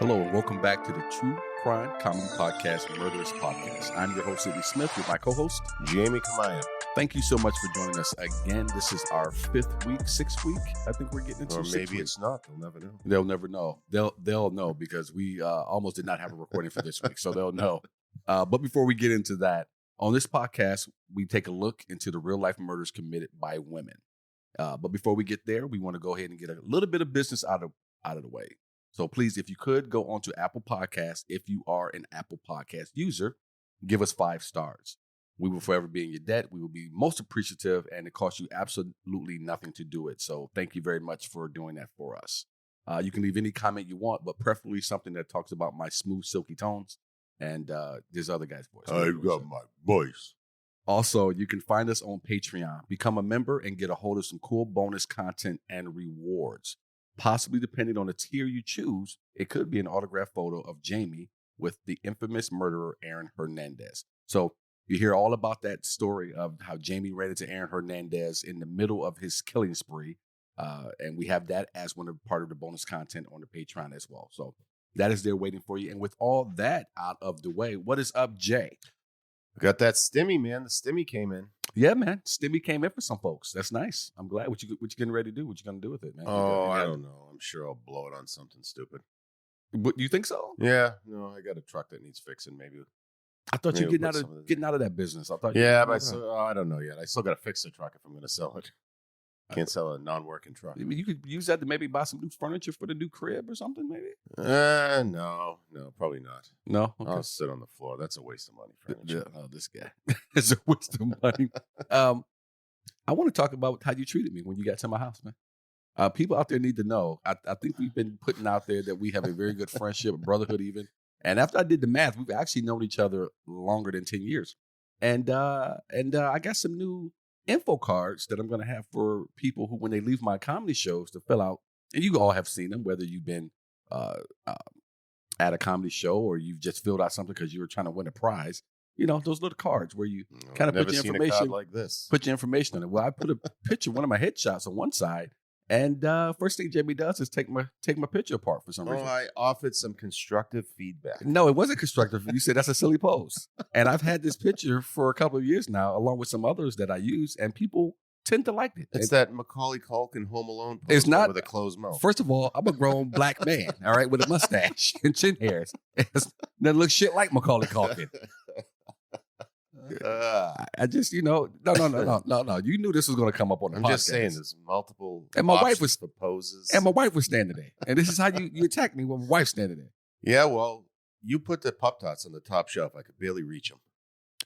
Hello and welcome back to the True Crime Comedy Podcast, Murderess Podcast. I'm your host, Sidney Smith, with my co-host, Jamie Kamaya. Thank you so much for joining us again. This is our sixth week. I think we're getting into. Or maybe it's not. They'll never know. They'll never know. They'll know because we almost did not have a recording for this week, so they'll know. But before we get into that, on this podcast, we take a look into the real life murders committed by women. But before we get there, we want to go ahead and get a little bit of business out of the way. So please, if you could, go on to Apple Podcasts. If you are an Apple Podcast user, give us 5 stars. We will forever be in your debt. We will be most appreciative, and it costs you absolutely nothing to do it. So thank you very much for doing that for us. You can leave any comment you want, but preferably something that talks about my smooth, silky tones and this other guy's voice. I've got my voice. Also, you can find us on Patreon. Become a member and get a hold of some cool bonus content and rewards. Possibly depending on the tier you choose, it could be an autographed photo of Jamie with the infamous murderer, Aaron Hernandez. So you hear all about that story of how Jamie ran into Aaron Hernandez in the middle of his killing spree. And we have that as part of the bonus content on the Patreon as well. So that is there waiting for you. And with all that out of the way, what is up, Jay? We got that stimmy, man. The stimmy came in. Yeah, man. Stimmy came in for some folks. That's nice. I'm glad. What you getting ready to do? What you gonna do with it, man? I don't know. I'm sure I'll blow it on something stupid. But you think so? Yeah. No, I got a truck that needs fixing. Maybe. I thought you getting out of that business. I thought. Yeah, but I don't know yet. I still got to fix the truck if I'm going to sell it. Can't sell a non-working truck. I mean, you could use that to maybe buy some new furniture for the new crib or something, maybe? No, probably not. No? Okay. I'll sit on the floor. That's a waste of money. Furniture. Oh, this guy. It's a waste of money. I want to talk about how you treated me when you got to my house, man. People out there need to know. I think we've been putting out there that we have a very good friendship, brotherhood even. And after I did the math, we've actually known each other longer than 10 years. And I got some new info cards that I'm going to have for people who, when they leave my comedy shows, to fill out. And you all have seen them, whether you've been at a comedy show or you've just filled out something because you were trying to win a prize. You know, those little cards where you kind of put your information like this. Put your information on it. Well, I put a picture, one of my headshots on one side, and first thing Jamie does is take my picture apart for some reason. I offered some constructive feedback. No, it wasn't constructive. You said that's a silly pose. And I've had this picture for a couple of years now, along with some others that I use, and people tend to like it. It's that Macaulay Culkin Home Alone pose. It's not with a closed mouth. First of all, I'm a grown black man, all right, with a mustache and chin hairs. That looks shit like Macaulay Culkin. I just, no. You knew this was going to come up on the podcast. I'm just saying, there's multiple. And my wife was poses. And my wife was standing there. And this is how you attack me when my wife's standing there. Yeah, well, you put the Pop-Tarts on the top shelf. I could barely reach them.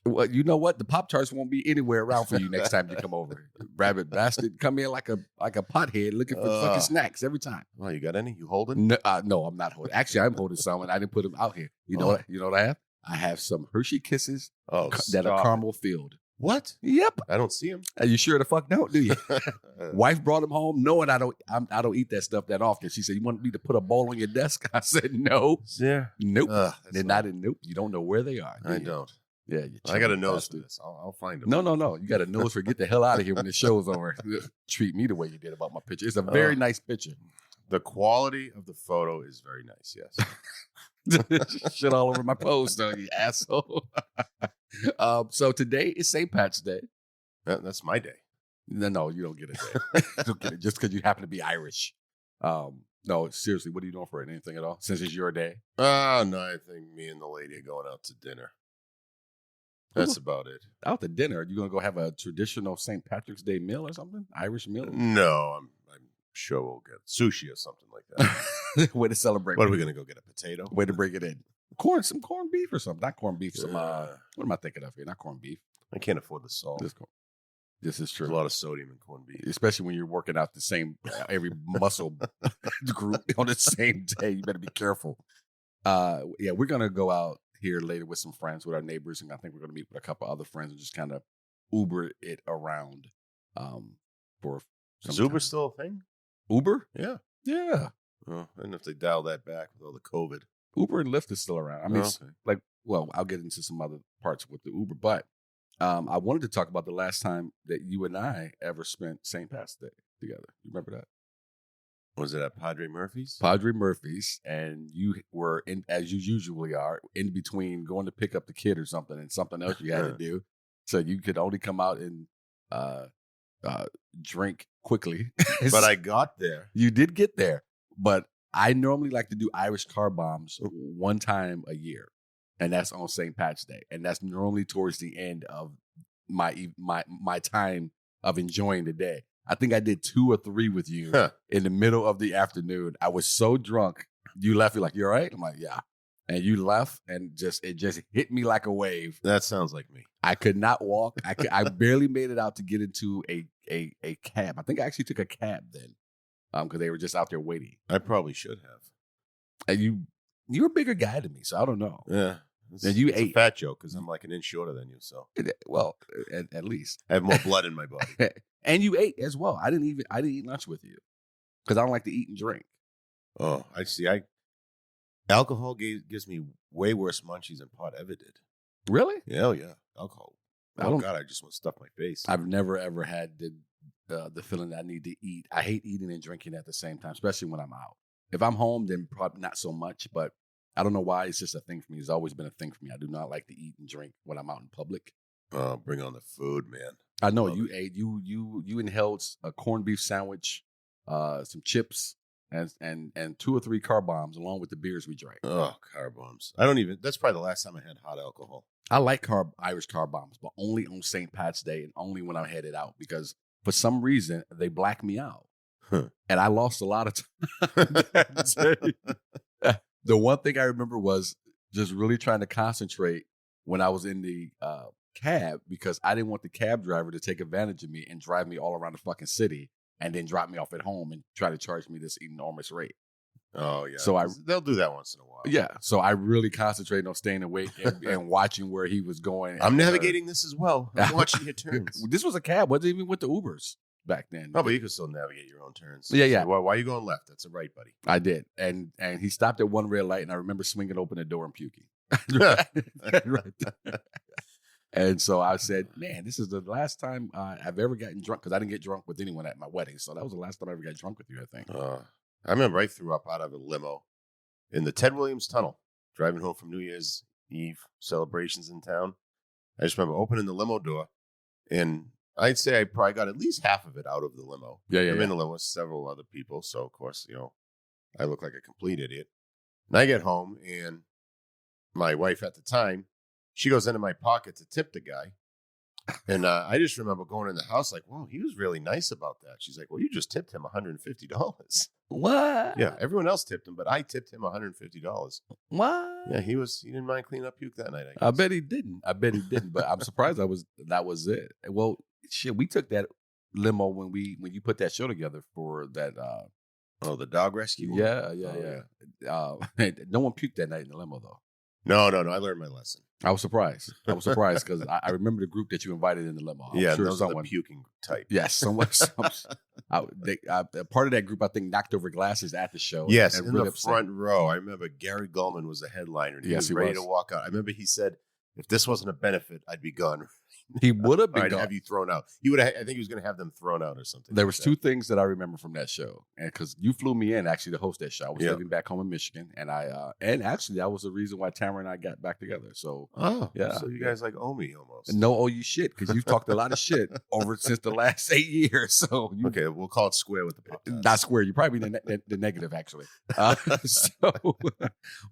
Well, you know what? The Pop-Tarts won't be anywhere around for you next time you come over. Rabbit bastard, come in like a pothead looking for fucking snacks every time. Well, you got any? You holding? No, I'm not holding. Actually, I'm holding some, and I didn't put them out here. You know what I have? I have some Hershey Kisses that are caramel filled. What? Yep. I don't see them. Are you sure the fuck don't? Do you? Wife brought them home, knowing I don't eat that stuff that often. She said, "You want me to put a bowl on your desk?" I said, "No." Yeah. Nope. They're not in. Nope. You don't know where they are. I don't. Yeah. I got a nose for this. I'll find them. No. You got a nose for get the hell out of here when the show's over. Treat me the way you did about my picture. It's a very nice picture. The quality of the photo is very nice. Yes. Shit all over my post, though, you asshole. So today is St. Pat's Day. That's my day. No, you don't get a day. You don't get it just because you happen to be Irish. No, seriously, what are you doing for it? Anything at all? Since it's your day? No, I think me and the lady are going out to dinner. That's about it. Out to dinner? Are you going to go have a traditional St. Patrick's Day meal or something? Irish meal? No, I'm sure we'll get sushi or something like that. Way to celebrate. What are we going to go get? A potato? Way to bring it in. Some corned beef or something. Not corned beef. What am I thinking of here? Not corned beef. I can't afford the salt. This is true. There's a lot of sodium in corned beef. Especially when you're working out the same, every muscle group on the same day. You better be careful. Yeah, we're going to go out here later with some friends, with our neighbors, and I think we're going to meet with a couple other friends and just kind of Uber it around for some Is Uber time. still a thing? Uber? Yeah. Yeah. Oh, I don't know if they dial that back with all the COVID. Uber and Lyft is still around. I mean, I'll get into some other parts with the Uber, but I wanted to talk about the last time that you and I ever spent St. Pat's Day together. You remember that? Was it at Padre Murphy's? Padre Murphy's, and you were in, as you usually are, in between going to pick up the kid or something and something else you had to do. So you could only come out and drink quickly. But I got there. You did get there, but I normally like to do Irish car bombs one time a year, and that's on St. Pat's Day, and that's normally towards the end of my time of enjoying the day. I think I did 2 or 3 with you in the middle of the afternoon. I was so drunk. You left. You're like, "You all right?" I'm like, "Yeah." And you left, and it just hit me like a wave. That sounds like me. I could not walk. I barely made it out to get into a cab. I think I actually took a cab then, because they were just out there waiting. I probably should have. And you're a bigger guy than me, so I don't know. Yeah. And you ate a fat joke because I'm like an inch shorter than you. So well, at least I have more blood in my body. And you ate as well. I didn't eat lunch with you because I don't like to eat and drink. Oh, I see. Alcohol gives me way worse munchies than pot ever did. Really? Hell yeah, alcohol. Oh God, I just want to stuff my face. I've never ever had the feeling that I need to eat. I hate eating and drinking at the same time, especially when I'm out. If I'm home, then probably not so much. But I don't know why. It's just a thing for me. It's always been a thing for me. I do not like to eat and drink when I'm out in public. Oh, bring on the food, man. I know you ate. You inhaled a corned beef sandwich, some chips, and 2 or 3 car bombs along with the beers we drank. Oh, car bombs! I don't even. That's probably the last time I had hot alcohol. I like Irish car bombs, but only on St. Pat's Day and only when I'm headed out because for some reason they black me out, and I lost a lot of time that day. The one thing I remember was just really trying to concentrate when I was in the cab because I didn't want the cab driver to take advantage of me and drive me all around the fucking city and then drop me off at home and try to charge me this enormous rate. Oh, yeah. So they'll do that once in a while. Yeah. So I really concentrated on staying awake and watching where he was going. I'm navigating this as well. I'm watching your turns. This was a cab. Wasn't even with the Ubers back then. No, but you can still navigate your own turns. Yeah, yeah. So why are you going left? That's a right, buddy. I did. And he stopped at one red light, and I remember swinging open the door and puking. Right. And so I said, man, this is the last time I've ever gotten drunk because I didn't get drunk with anyone at my wedding. So that was the last time I ever got drunk with you, I think. I remember I threw up out of a limo in the Ted Williams Tunnel, driving home from New Year's Eve celebrations in town. I just remember opening the limo door, and I'd say I probably got at least half of it out of the limo. Yeah. I'm in the limo with several other people, so of course, I look like a complete idiot. And I get home, and my wife at the time, she goes into my pocket to tip the guy. And I just remember going in the house like, whoa, he was really nice about that. She's like, well, you just tipped him $150. What? Yeah, everyone else tipped him, but I tipped him $150. What? Yeah, he didn't mind cleaning up puke that night, I guess. I bet he didn't. But I'm surprised that was it. Well, shit, we took that limo when you put that show together for that. The dog rescue? Yeah. No one puked that night in the limo, though. No. I learned my lesson. I was surprised because I remember the group that you invited in the limo. I'm sure those are the puking type. Yes, someone. Part of that group, I think, knocked over glasses at the show. Yes, in really the front row. I remember Gary Gulman was the headliner. And he was ready to walk out. I remember he said, if this wasn't a benefit, I'd be gone. He would have been gone. Have you thrown out. I think he was going to have them thrown out or something. There was 2 things that I remember from that show. And because you flew me in actually to host that show. I was living back home in Michigan. And and actually that was the reason why Tamara and I got back together. So, yeah. So you guys like owe me almost. No, owe you shit because you've talked a lot of shit over since the last 8 years. So okay, we'll call it square with the pop. Not square. You probably the negative actually. But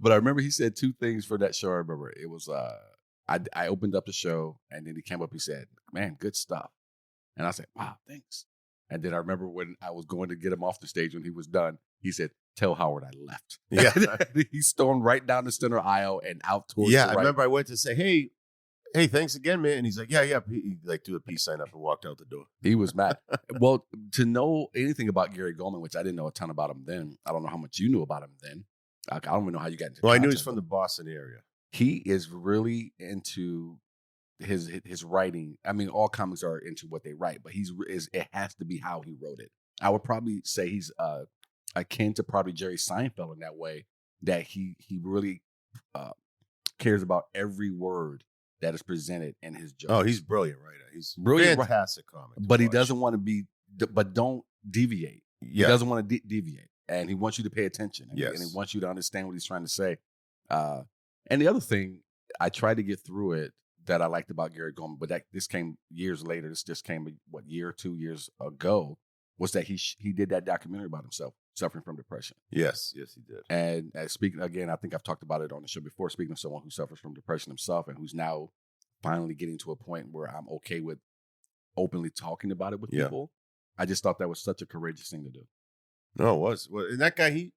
I remember he said 2 things for that show. I remember it was I opened up the show and then he came up. He said, "Man, good stuff." And I said, "Wow, thanks." And then I remember when I was going to get him off the stage when he was done, he said, "Tell Howard I left." Yeah, he stormed right down the center aisle and out towards. Yeah, I remember I went to say, "Hey, thanks again, man." And he's like, "Yeah." He threw a peace sign up and walked out the door. He was mad. Well, to know anything about Gary Gulman, which I didn't know a ton about him then. I don't know how much you knew about him then. I don't even know how you got into. Well, I knew he's from the Boston area. He is really into his writing. I mean, all comics are into what they write, but it has to be how he wrote it. I would probably say he's akin to probably Jerry Seinfeld in that way, that he really cares about every word that is presented in his jokes. Oh, he's brilliant writer. He's brilliant, fantastic comic. But he doesn't want to be. But don't deviate. Yeah. He doesn't want to deviate. and he wants you to pay attention. And, Yes. and he wants you to understand what he's trying to say. And the other thing, I tried to get through it that I liked about Gary Goldman, but this came years later. This just came, year or 2 years ago, was that he did that documentary about himself suffering from depression. Yes, he did. And speaking again, I think I've talked about it on the show before, speaking of someone who suffers from depression himself and who's now finally getting to a point where I'm okay with openly talking about it with people. I just thought that was such a courageous thing to do. No, it was. Well, and that guy,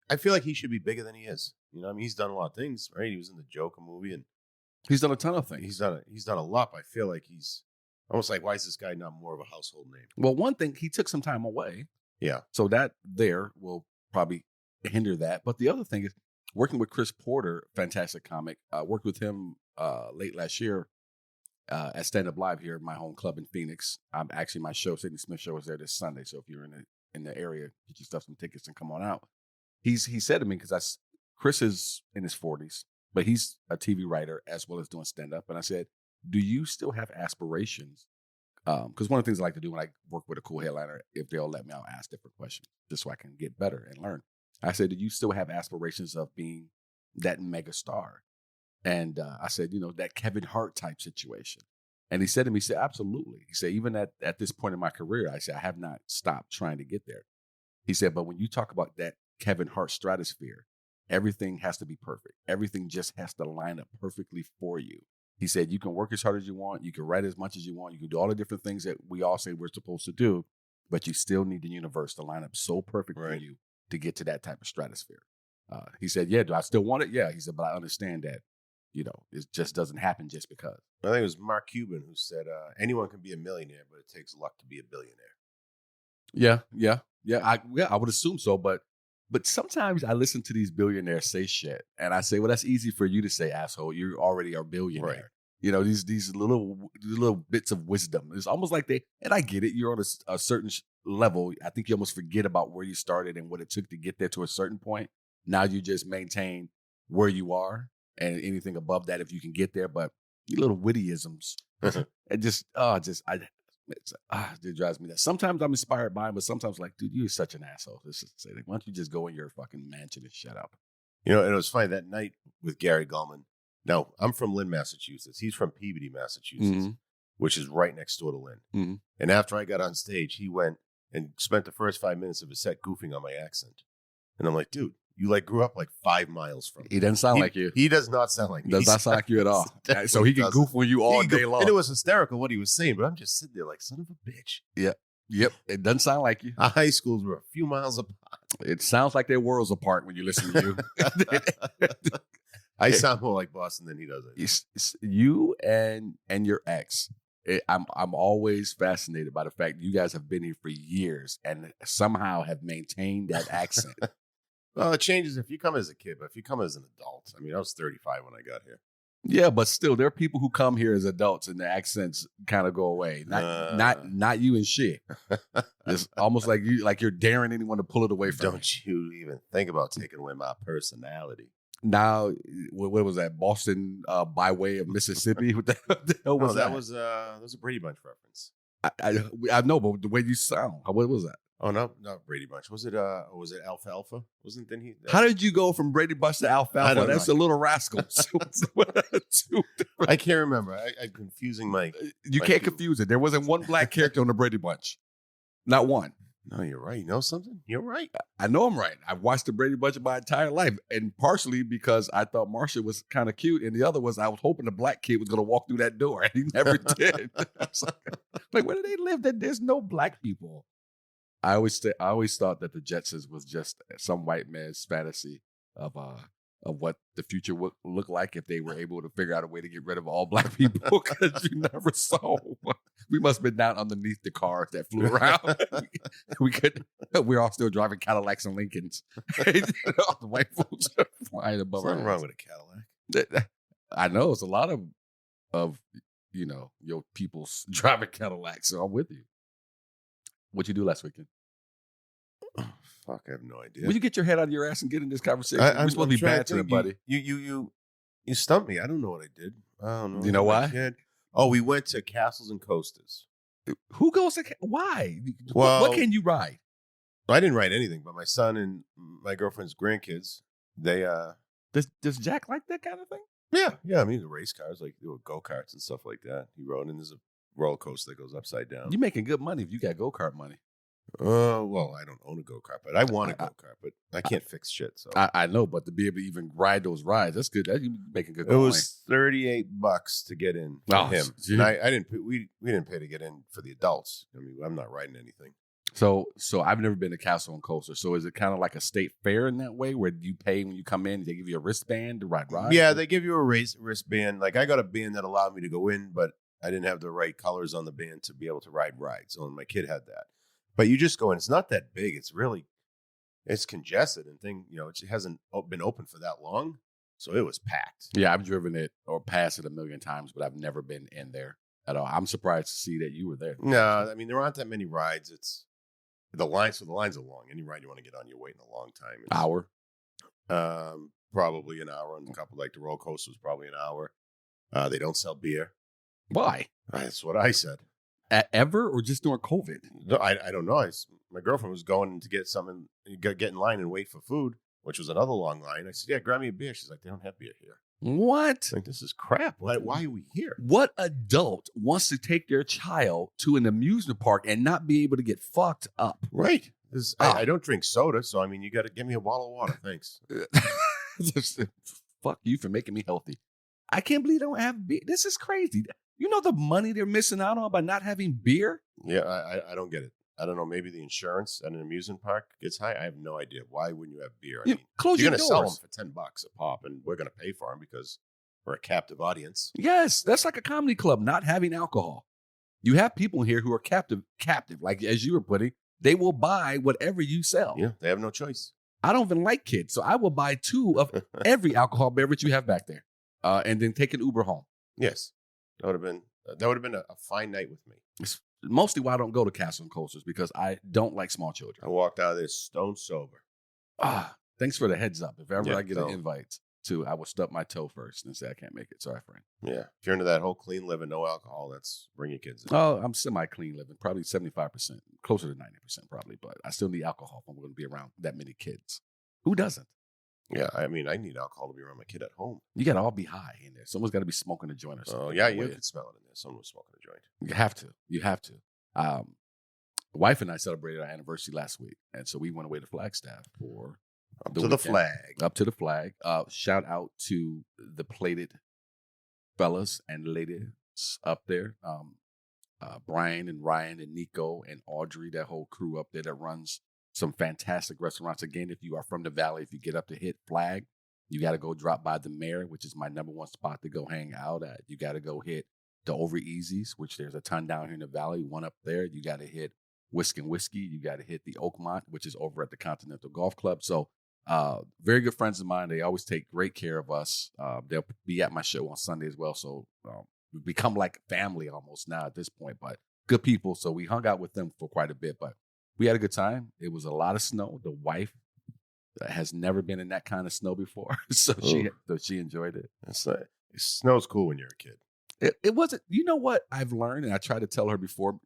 I feel like he should be bigger than he is. You know, I mean, he's done a lot of things, right? He was in the Joker movie, and he's done a ton of things. He's done a lot. But I feel like he's almost like, why is this guy not more of a household name? Well, one thing, he took some time away. Yeah. So that there will probably hinder that. But the other thing is working with Chris Porter, fantastic comic. Worked with him late last year at Stand Up Live here at my home club in Phoenix. Actually, my show, Sidney Smith Show, is there this Sunday. So if you're in the area, get yourself some tickets and come on out. He said to me, because Chris is in his 40s, but he's a TV writer as well as doing stand up. And I said, do you still have aspirations? Because one of the things I like to do when I work with a cool headliner, if they'll let me, I'll ask different questions just so I can get better and learn. I said, do you still have aspirations of being that mega star? And I said, that Kevin Hart type situation. And he said to me, he said, absolutely. He said, even at this point in my career, I said, I have not stopped trying to get there. He said, but when you talk about that Kevin Hart stratosphere, everything has to be perfect. Everything just has to line up perfectly for you. He said, you can work as hard as you want. You can write as much as you want. You can do all the different things that we all say we're supposed to do, but you still need the universe to line up so perfect for you to get to that type of stratosphere. He said, yeah, do I still want it? Yeah. He said, but I understand that, it just doesn't happen just because. I think it was Mark Cuban who said, anyone can be a millionaire, but it takes luck to be a billionaire. Yeah. I would assume so, but sometimes I listen to these billionaires say shit, and I say, well, that's easy for you to say, asshole. You already are a billionaire. Right. These little bits of wisdom. It's almost like and I get it. You're on a certain level. I think you almost forget about where you started and what it took to get there to a certain point. Now you just maintain where you are, and anything above that, if you can get there. But you little wittyisms, it drives me nuts. Sometimes I'm inspired by him, but sometimes like, dude, you're such an asshole. Why don't you just go in your fucking mansion and shut up? And it was funny that night with Gary Goldman. Now, I'm from Lynn, Massachusetts. He's from Peabody, Massachusetts, which is right next door to Lynn. Mm-hmm. And after I got on stage, he went and spent the first 5 minutes of his set goofing on my accent. And I'm like, dude, you grew up 5 miles from me. He doesn't sound like you. He does not sound like me. Does not sound like you at all. So he can goof on you all day long. And it was hysterical what he was saying, but I'm just sitting there like, son of a bitch. Yeah. Yep. It doesn't sound like you. Our high schools were a few miles apart. It sounds like they're worlds apart when you listen to you. I sound more like Boston than he does. You and your ex. I'm always fascinated by the fact you guys have been here for years and somehow have maintained that accent. Well, it changes if you come as a kid, but if you come as an adult, I mean, I was 35 when I got here. Yeah, but still, there are people who come here as adults and the accents kind of go away. Not you and shit. It's almost like you're daring anyone to pull it away from. Don't you even think about taking away my personality. Now, what was that? Boston by way of Mississippi? What the hell was that? That was a Brady Bunch reference. I know, but the way you sound, what was that? Oh no, not Brady Bunch. Was it Alfalfa? Wasn't then he? How did you go from Brady Bunch to Alfalfa? That's a Little Rascal. I can't remember. I'm confusing my. You can't confuse it. There wasn't one black character on the Brady Bunch. Not one. No, you're right. You know something? You're right. I know I'm right. I've watched the Brady Bunch my entire life, and partially because I thought Marsha was kind of cute, and the other was I was hoping the black kid was going to walk through that door, and he never did. I was like, where do they live? That there's no black people. I always thought that the Jetsons was just some white man's fantasy of what the future would look like if they were able to figure out a way to get rid of all black people, because you never saw one. We must have been down underneath the cars that flew around. We're all still driving Cadillacs and Lincolns. All the white folks are flying above our heads. Nothing wrong with a Cadillac. I know it's a lot of your people's driving Cadillacs. So I'm with you. What'd you do last weekend? Oh, fuck, I have no idea. Will you get your head out of your ass and get in this conversation? We're supposed to be bantering, buddy. You stumped me. I don't know what I did. I don't know. You know why? We went to Castles and Coasters. Who goes to why? Well, what can you ride? I didn't ride anything, but my son and my girlfriend's grandkids, they Does Jack like that kind of thing? yeah. I mean, the race cars, like go karts and stuff like that. He rode, and there's a roller coaster that goes upside down. You're making good money if you got go kart money. Well, I don't own a go kart, but I want a go kart, but I can't fix shit. So I know, but to be able to even ride those rides, that's good. You're making good. It was $38 to get in for him. Gee. And I didn't. We didn't pay to get in for the adults. I mean, I'm not riding anything. So I've never been to Castle and Coaster. So is it kind of like a state fair in that way, where you pay when you come in? They give you a wristband to ride rides. Yeah, they give you a wristband. Like I got a band that allowed me to go in, but I didn't have the right colors on the band to be able to ride rides. So my kid had that. But you just go in. It's not that big. It's congested and it hasn't been open for that long. So it was packed. Yeah, I've driven it or passed it a million times, but I've never been in there at all. I'm surprised to see that you were there. No, I mean, there aren't that many rides. It's the lines. So the lines are long. Any ride you want to get on, you're waiting a long time. Hour? Probably an hour. And a couple, like the roller coaster was probably an hour. They don't sell beer. Why? That's what I said. Ever or just during COVID? No, I don't know. My girlfriend was going to get something, get in line and wait for food, which was another long line. I said, "Yeah, grab me a beer." She's like, "They don't have beer here." What? Like, this is crap. Why are we here? What adult wants to take their child to an amusement park and not be able to get fucked up? Right. I don't drink soda, so I mean, you got to give me a bottle of water. Thanks. Fuck you for making me healthy. I can't believe they don't have beer. This is crazy. You know the money they're missing out on by not having beer? Yeah, I don't get it. I don't know. Maybe the insurance at an amusement park gets high. I have no idea. Why wouldn't you have beer? I mean, close you're your going to sell them doors. for $10 a pop, and we're going to pay for them because we're a captive audience. Yes, that's like a comedy club not having alcohol. You have people here who are captive. Like as you were putting, they will buy whatever you sell. Yeah, they have no choice. I don't even like kids, so I will buy 2 of every alcohol beverage you have back there, and then take an Uber home. Yes, that would have been a fine night with me. It's mostly why I don't go to Castle and Coasters, because I don't like small children. I walked out of there stone sober. Thanks for the heads up. If ever Yeah, I get an invite to, I will stub my toe first and say I can't make it. Sorry, friend. Yeah, if you're into that whole clean living, no alcohol, bring your kids in. Oh, I'm semi-clean living, probably 75%, closer to 90% probably, but I still need alcohol if I'm going to be around that many kids. Who doesn't? Yeah, I mean, I need alcohol to be around my kid at home. You got to all be high in there. Someone's got to be smoking a joint or something. Oh, yeah, you could smell it in there. Someone was smoking a joint. You have to. You have to. Wife and I celebrated our anniversary last week, and so we went away to Flagstaff for Up to the flag. Up to the flag. Shout out to the plated fellas and ladies up there. Brian and Ryan and Nico and Audrey, that whole crew up there that runs some fantastic restaurants. Again, if you are from the Valley, if you get up to hit Flag, you got to go drop by the Mare, which is my number one spot to go hang out at. You got to go hit the Over Easies, which there's a ton down here in the Valley, one up there. You got to hit Whisk and Whiskey. You got to hit the Oakmont, which is over at the Continental Golf Club. So very good friends of mine. They always take great care of us. They'll be at my show on Sunday as well. So we've become like family almost now at this point, but good people. So we hung out with them for quite a bit, but we had a good time. It was a lot of snow. The wife has never been in that kind of snow before, so she enjoyed it. Snow's cool when you're a kid. It wasn't. You know what I've learned, and I tried to tell her before.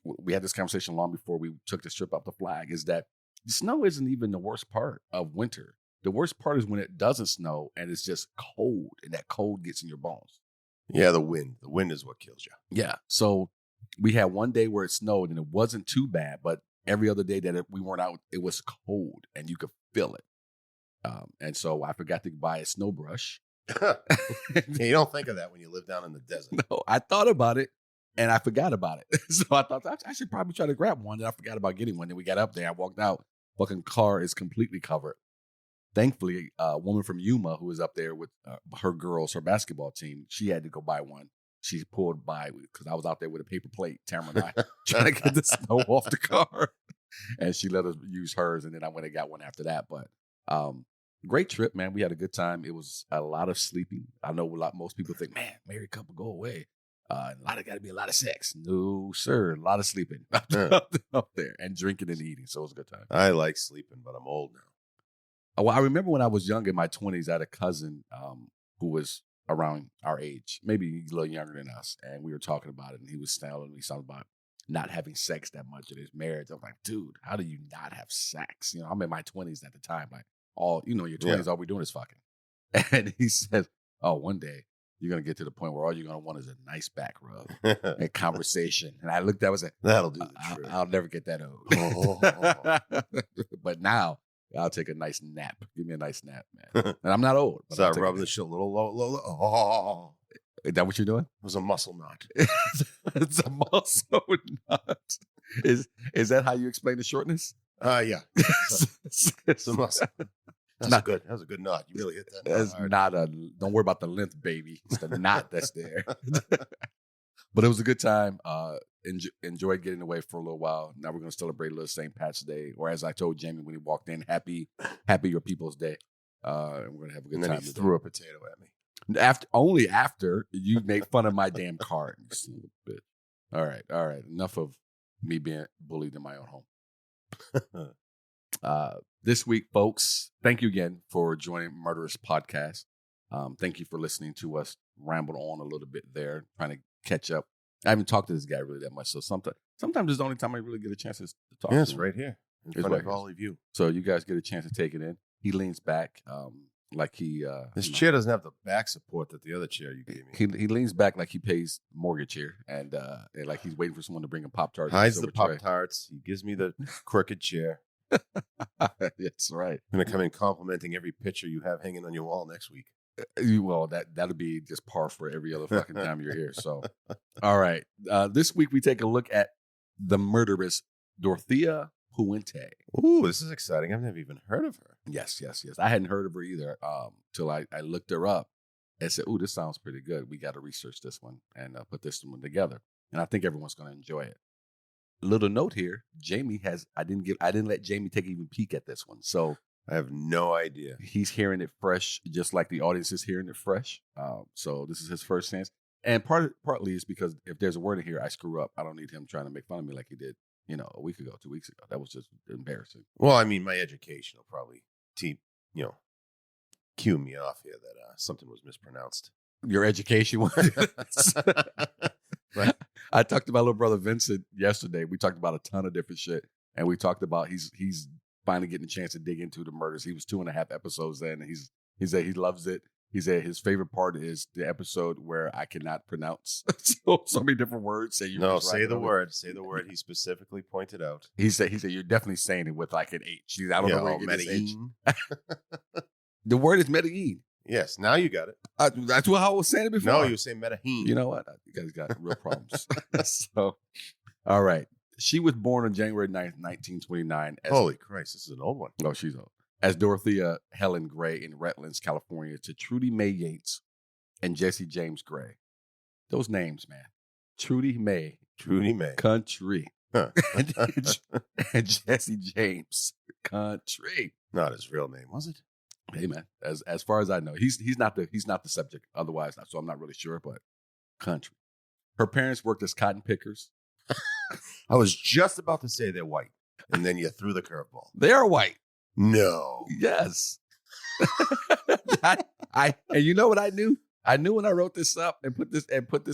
We had this conversation long before we took this trip up the flag. Is that the snow isn't even the worst part of winter. The worst part is when it doesn't snow and it's just cold, and that cold gets in your bones. Yeah, the wind. The wind is what kills you. Yeah. So we had one day where it snowed and it wasn't too bad, but every other day that we weren't out, it was cold and you could feel it. And so I forgot to buy a snow brush. You don't think of that when you live down in the desert. No, I thought about it and I forgot about it. So I thought I should probably try to grab one. And I forgot about getting one. Then we got up there. I walked out. Fucking car is completely covered. Thankfully, a woman from Yuma who was up there with her girls, her basketball team, she had to go buy one. She pulled by because I was out there with a paper plate, Tamara and I, trying to get the snow off the car. And she let us use hers. And then I went and got one after that. But great trip, man. We had a good time. It was a lot of sleeping. I know most people think, man, married couple go away. Got to be a lot of sex. No, sir. A lot of sleeping up there and drinking and eating. So it was a good time. I like sleeping, but I'm old now. Well, I remember when I was young in my 20s, I had a cousin who was around our age, maybe a little younger than us. And we were talking about it. And he was telling me something about not having sex that much in his marriage. I'm like, dude, how do you not have sex? You know, I'm in my 20s at the time. Like, your 20s, all we're doing is fucking. And he says, oh, one day you're going to get to the point where all you're going to want is a nice back rub and conversation. And I looked at it, I was like, that'll do the trick. I'll never get that old. But now I'll take a nice nap. Give me a nice nap, man. And I'm not old. So I rub the shit a little low. Oh. Is that what you're doing? It was a muscle knot. It's a muscle knot. Is that how you explain the shortness? Yeah. It's a muscle. That's good. That was a good knot. You really hit that. That's not don't worry about the length, baby. It's the knot that's there. But it was a good time. Enjoyed getting away for a little while. Now we're going to celebrate a little St. Patrick's Day. Or as I told Jamie when he walked in, happy your people's day. And we're going to have a good and time. Then he threw a potato at me. Only after you make fun of my damn card. You son of a bitch. All right. Enough of me being bullied in my own home. This week, folks, thank you again for joining Murderous Podcast. Thank you for listening to us ramble on a little bit there, trying to catch up. I haven't talked to this guy really that much, so sometimes it's the only time I really get a chance to talk to him. It's right here in front of all of you. So you guys get a chance to take it in. He leans back like he... this chair doesn't have the back support that the other chair you gave me. He leans back like he pays mortgage here, and like he's waiting for someone to bring him Pop-Tarts. Hides the Pop-Tarts. He gives me the crooked chair. That's right. I'm going to come in complimenting every picture you have hanging on your wall next week. Well, that'll be just par for every other fucking time you're here. So, all right. This week we take a look at the murderess Dorothea Puente. Ooh, this is exciting. I've never even heard of her. Yes. I hadn't heard of her either till I looked her up and said, ooh, this sounds pretty good. We got to research this one and put this one together. And I think everyone's going to enjoy it. Little note here, I didn't let Jamie take even peek at this one. So I have no idea. He's hearing it fresh, just like the audience is hearing it fresh. So this is his first chance. And partly is because if there's a word in here I screw up, I don't need him trying to make fun of me like he did, a week ago, 2 weeks ago. That was just embarrassing. Well, I mean, my education will probably cue me off here that something was mispronounced. Your education was. Right. I talked to my little brother Vincent yesterday. We talked about a ton of different shit, and we talked about he's finally getting a chance to dig into the murders. He was 2.5 episodes in, and he said he loves it. He said his favorite part is the episode where I cannot pronounce so many different words. Say the word. Say the word. He specifically pointed out. He said you're definitely saying it with like an H. I don't know where you get this H. The word is Medellin. Yes, now you got it. That's what I was saying it before. No, you were saying Medellin. You know what? You guys got real problems. So, all right. She was born on January 9th, 1929. Holy Christ, this is an old one. Oh, she's old. As Dorothea Helen Gray in Redlands, California, to Trudy Mae Yates and Jesse James Gray. Those names, man. Trudy Mae. Country. Huh. and Jesse James. Country. Not his real name, was it? Hey man, as far as I know, he's not the subject. Otherwise, so I'm not really sure. But country. Her parents worked as cotton pickers. I was just about to say they're white, and then you threw the curveball. They are white. No. Yes. And you know what I knew? I knew when I wrote this up and put this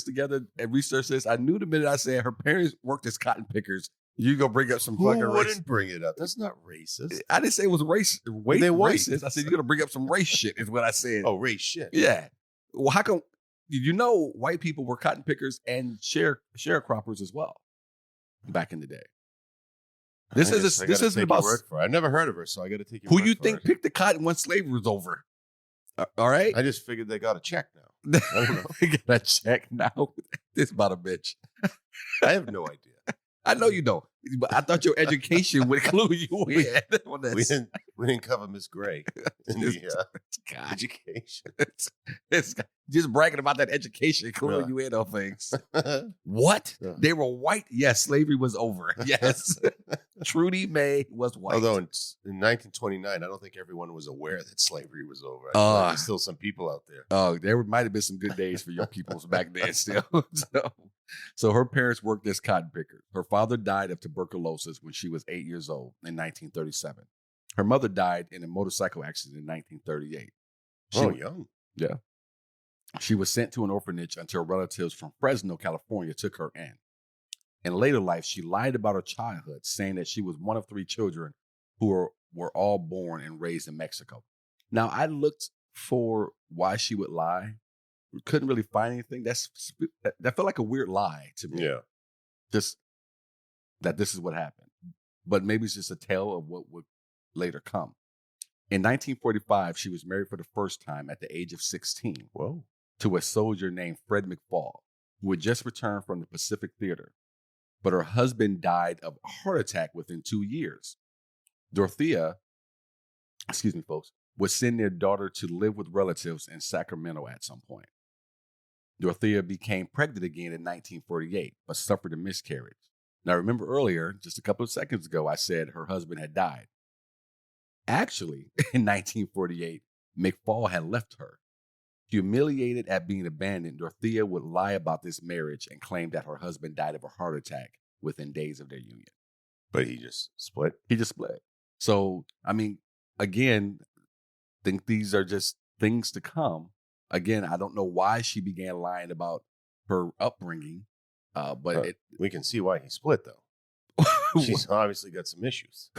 together and researched this. I knew the minute I said her parents worked as cotton pickers. You go bring up some fucking Who race. wouldn't bring it up? That's not racist. I didn't say it was race. Racist. I said you're gonna bring up some race shit. Is what I said. Oh, race shit. Yeah. Well, how come? White people were cotton pickers and sharecroppers as well back in the day. This isn't about. I've never heard of her, so I got to take your who word you for think it. picked the cotton when slavery was over. All right. I just figured they got a check now. I don't know. They got a check now. This about a bitch. I have no idea. I know you don't, but I thought your education would clue you in. We didn't cover Miss Gray in the education. It's just bragging about that education, cluing you in on things. What? They were white? Yes, slavery was over. Yes. Trudy Mae was white. Although in 1929, I don't think everyone was aware that slavery was over. There's still some people out there. Oh, there might have been some good days for your peoples back then still. So her parents worked as cotton pickers. Her father died of tuberculosis when she was 8 years old in 1937. Her mother died in a motorcycle accident in 1938. Young. Yeah. She was sent to an orphanage until relatives from Fresno, California took her in. In later life, she lied about her childhood, saying that she was one of 3 children who were all born and raised in Mexico. Now, I looked for why she would lie. Couldn't really find anything. That felt like a weird lie to me. Yeah. Just that this is what happened. But maybe it's just a tale of what would later come. In 1945, she was married for the first time at the age of 16. Whoa. To a soldier named Fred McFall, who had just returned from the Pacific Theater. But her husband died of a heart attack within 2 years. Dorothea, folks, would send their daughter to live with relatives in Sacramento at some point. Dorothea became pregnant again in 1948, but suffered a miscarriage. Now, remember earlier, just a couple of seconds ago, I said her husband had died. Actually, in 1948, McFall had left her. Humiliated at being abandoned, Dorothea would lie about this marriage and claim that her husband died of a heart attack within days of their union. But he just split? He just split. So, I mean, again, think these are just things to come. Again, I don't know why she began lying about her upbringing, but we can see why he split, though. She's obviously got some issues.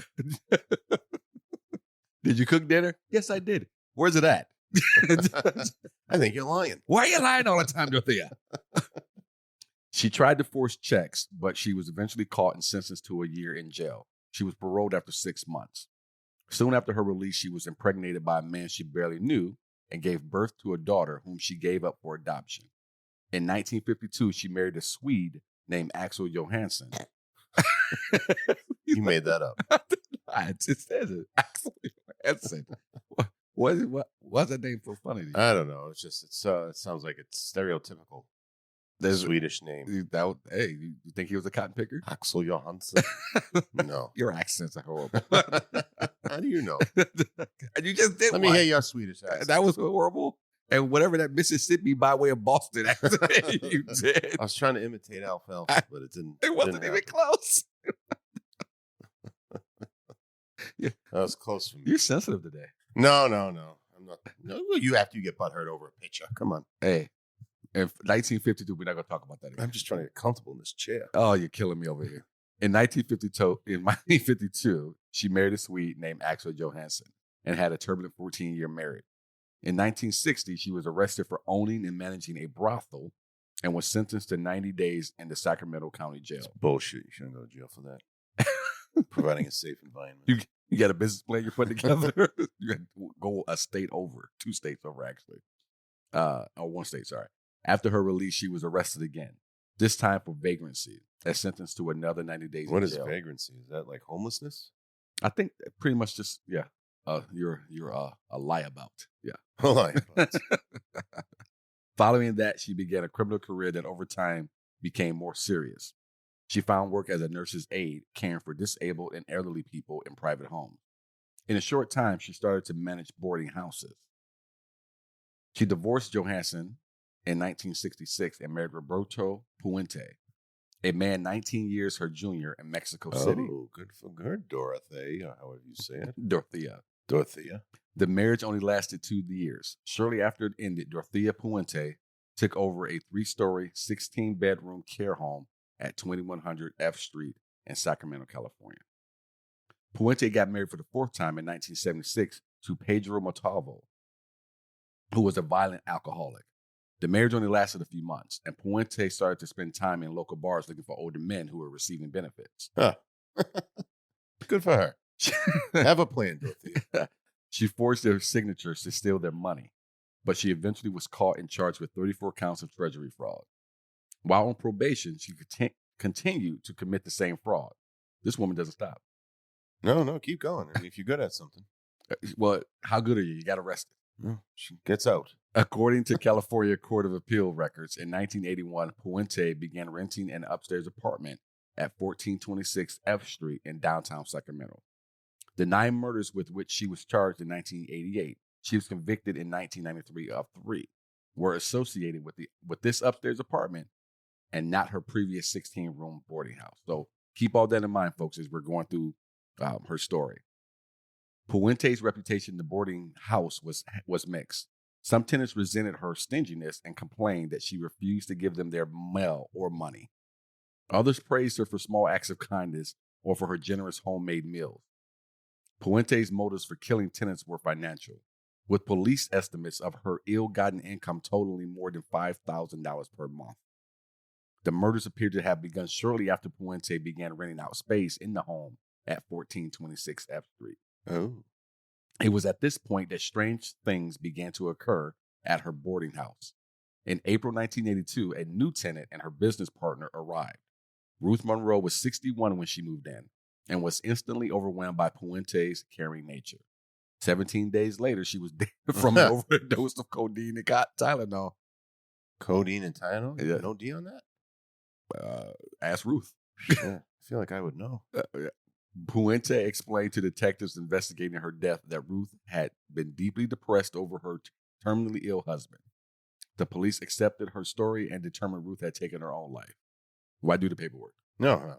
Did you cook dinner? Yes, I did. Where's it at? I think you're lying. Why are you lying all the time, Dorothea? She tried to force checks, but she was eventually caught and sentenced to a year in jail. She was paroled after 6 months. Soon after her release, she was impregnated by a man she barely knew and gave birth to a daughter whom she gave up for adoption. In 1952, she married a Swede named Axel Johansson. You made that up. It says it. Axel Johansson. Why's that name so funny to you? I don't know. It's just it sounds like it's stereotypical. The Swedish name. You think he was a cotton picker? Axel Johansson. No. Your accents are horrible. How do you know? And you just did. Let me hear your Swedish accent. That was horrible. And whatever that Mississippi by way of Boston accent you did. I was trying to imitate alfalfa, but it didn't. It wasn't even close. Yeah. That was close for me. You're sensitive today. No. I'm not. No, you after you get butthurt over a picture. Come on. Hey, in 1952, we're not going to talk about that again. I'm just trying to get comfortable in this chair. Oh, you're killing me over here. In 1952, she married a Swede named Axel Johansson and had a turbulent 14-year marriage. In 1960, she was arrested for owning and managing a brothel and was sentenced to 90 days in the Sacramento County Jail. It's bullshit. You shouldn't go to jail for that. Providing a safe environment. You got a business plan you're putting together? You got to go a state over, 2 states over, actually. Or 1 state, sorry. After her release, she was arrested again, this time for vagrancy, and sentenced to another 90 days in jail. What is vagrancy? Is that like homelessness? I think pretty much just, yeah. You're a lieabout. Yeah. A lieabout. Following that, she began a criminal career that over time became more serious. She found work as a nurse's aide, caring for disabled and elderly people in private homes. In a short time, she started to manage boarding houses. She divorced Johansson in 1966 and married Roberto Puente, a man 19 years her junior in Mexico City. Oh, good for her, Dorothea, however you say it. Dorothea. The marriage only lasted 2 years. Shortly after it ended, Dorothea Puente took over a 3-story, 16-bedroom care home at 2100 F Street in Sacramento, California. Puente got married for the 4th time in 1976 to Pedro Montalvo, who was a violent alcoholic. The marriage only lasted a few months, and Puente started to spend time in local bars looking for older men who were receiving benefits. Huh. Good for her. Have a plan, Dorothea. She forged their signatures to steal their money, but she eventually was caught and charged with 34 counts of treasury fraud. While on probation, she continued to commit the same fraud. This woman doesn't stop. No, keep going. I mean, if you're good at something. Well, how good are you? You got arrested. No, she gets out. According to California Court of Appeal records, in 1981, Puente began renting an upstairs apartment at 1426 F Street in downtown Sacramento. The 9 murders with which she was charged in 1988, she was convicted in 1993 of 3, were associated with this upstairs apartment and not her previous 16-room boarding house. So keep all that in mind, folks, as we're going through her story. Puente's reputation in the boarding house was mixed. Some tenants resented her stinginess and complained that she refused to give them their mail or money. Others praised her for small acts of kindness or for her generous homemade meals. Puente's motives for killing tenants were financial, with police estimates of her ill-gotten income totaling more than $5,000 per month. The murders appeared to have begun shortly after Puente began renting out space in the home at 1426 F Street. Oh. It was at this point that strange things began to occur at her boarding house. In April 1982, a new tenant and her business partner arrived. Ruth Monroe was 61 when she moved in and was instantly overwhelmed by Puente's caring nature. 17 days later, she was dead from an overdose of codeine and Tylenol. Codeine and Tylenol? Yeah. No D on that? Ask Ruth. Yeah, I feel like I would know. Puente explained to detectives investigating her death that Ruth had been deeply depressed over her terminally ill husband. The police accepted her story and determined Ruth had taken her own life. Why do the paperwork? No,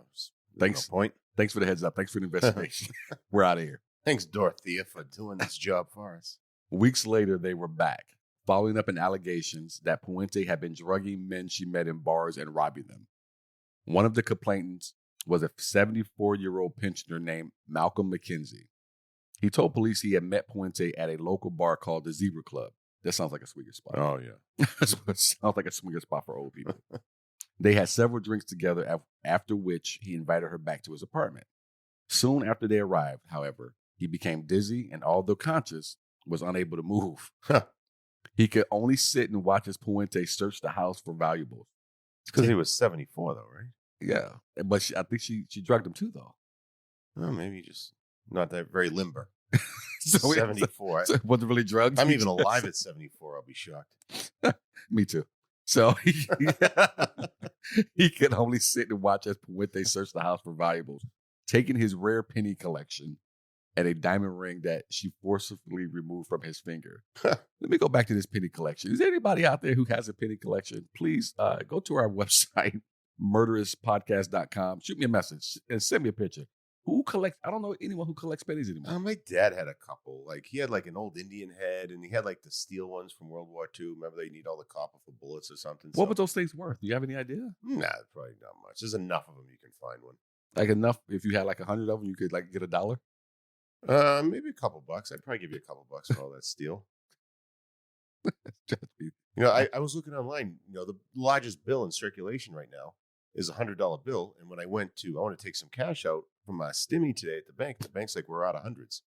Thanks. No point. Thanks for the heads up. Thanks for the investigation. We're out of here. Thanks, Dorothea, for doing this job for us. Weeks later, they were back, following up on allegations that Puente had been drugging men she met in bars and robbing them. One of the complainants was a 74-year-old pensioner named Malcolm McKenzie. He told police he had met Puente at a local bar called the Zebra Club. That sounds like a swinger spot. Oh, yeah. It sounds like a swinger spot for old people. They had several drinks together, after which he invited her back to his apartment. Soon after they arrived, however, he became dizzy and, although conscious, was unable to move. He could only sit and watch as Puente searched the house for valuables. Because he was 74, though, right? Yeah, but I think she drugged him too, though. Oh, maybe just not that very limber. So 74. So wasn't really drugged. I'm even alive at 74. I'll be shocked. Me too. So he could only sit and watch as Puente searched the house for valuables, taking his rare penny collection and a diamond ring that she forcibly removed from his finger. Let me go back to this penny collection. Is there anybody out there who has a penny collection? Please go to our website, murderesspodcast.com. Shoot me a message and send me a picture. Who collects? I don't know anyone who collects pennies anymore. My dad had a couple. Like, he had like an old Indian head, and he had like the steel ones from World War II. Remember, they need all the copper for bullets or something. What were those things worth? Do you have any idea? Nah, probably not much. There's enough of them you can find one. Like enough, if you had like 100 of them, you could like get $1? Maybe a couple bucks. I'd probably give you a couple bucks for all that steel. I was looking online. The largest bill in circulation right now is $100 bill. And when I want to take some cash out from my stimmy today at the bank's like, we're out of hundreds.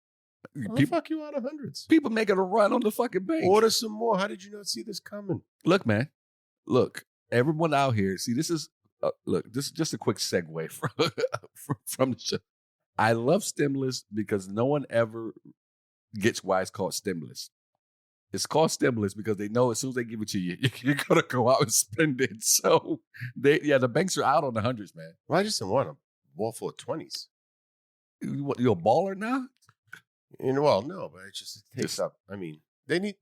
How the fuck you out of hundreds? People making a run on the fucking bank. Order some more. How did you not see this coming? Look, man. Look, everyone out here. See, this is this is just a quick segue from the show. I love stimulus because no one ever gets why it's called stimulus. It's called stimulus because they know as soon as they give it to you, you're gonna go out and spend it. So the banks are out on the hundreds, man. Well, I just didn't want a wall full of 20s. You're a baller now? Well, no, but it takes up. I mean, they need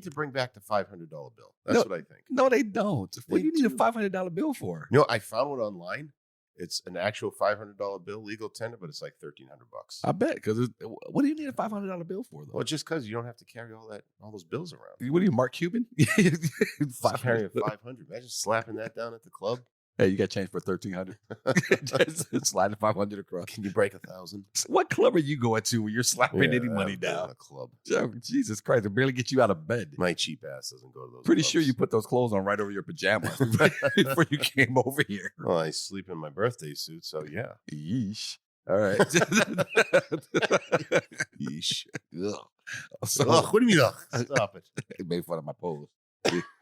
to bring back the $500 bill. That's what I think. No, they don't. What do you need a $500 bill for? I found one online. It's an actual $500 bill, legal tender, but it's like $1,300. I bet, because what do you need a $500 bill for, though? Well, just because you don't have to carry all those bills around. What are you, Mark Cuban? Carrying 500. Imagine slapping that down at the club. Hey, you got change for $1,300. Just slide the 500 across. Can you break 1,000? What club are you going to when you're slapping any money down? A club. Oh, Jesus Christ! It barely get you out of bed. My cheap ass doesn't go to those. Pretty clubs. sure you put those clothes on right over your pajamas before you came over here. Well, I sleep in my birthday suit, so yeah. Yeesh. All right. Yeesh. Ugh. What do you mean? Stop it. It made fun of my pose.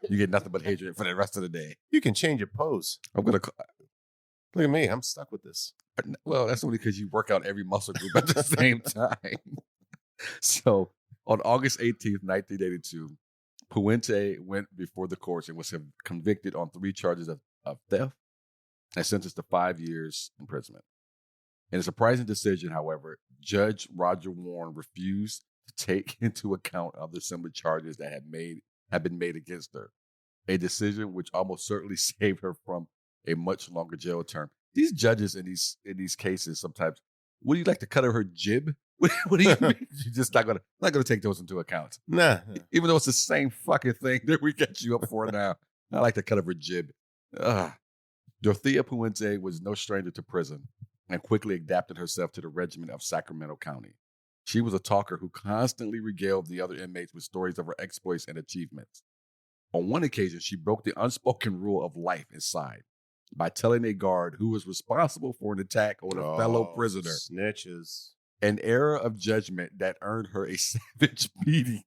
You get nothing but hatred for the rest of the day. You can change your pose. I'm gonna look at me. I'm stuck with this. Well, that's only because you work out every muscle group at the same time. So, on August 18th, 1982, Puente went before the courts and was convicted on 3 charges of theft and sentenced to 5 years imprisonment. In a surprising decision, however, Judge Roger Warren refused to take into account other similar charges that had been made against her, a decision which almost certainly saved her from a much longer jail term. These judges in these cases sometimes, what do you like to cut her jib? What do you mean? You're just not gonna take those into account. Nah. Even though it's the same fucking thing that we got you up for now. I like to cut her jib. Dorothea Puente was no stranger to prison and quickly adapted herself to the regimen of Sacramento County. She was a talker who constantly regaled the other inmates with stories of her exploits and achievements. On one occasion, she broke the unspoken rule of life inside by telling a guard who was responsible for an attack on a fellow prisoner. Snitches. An error of judgment that earned her a savage beating.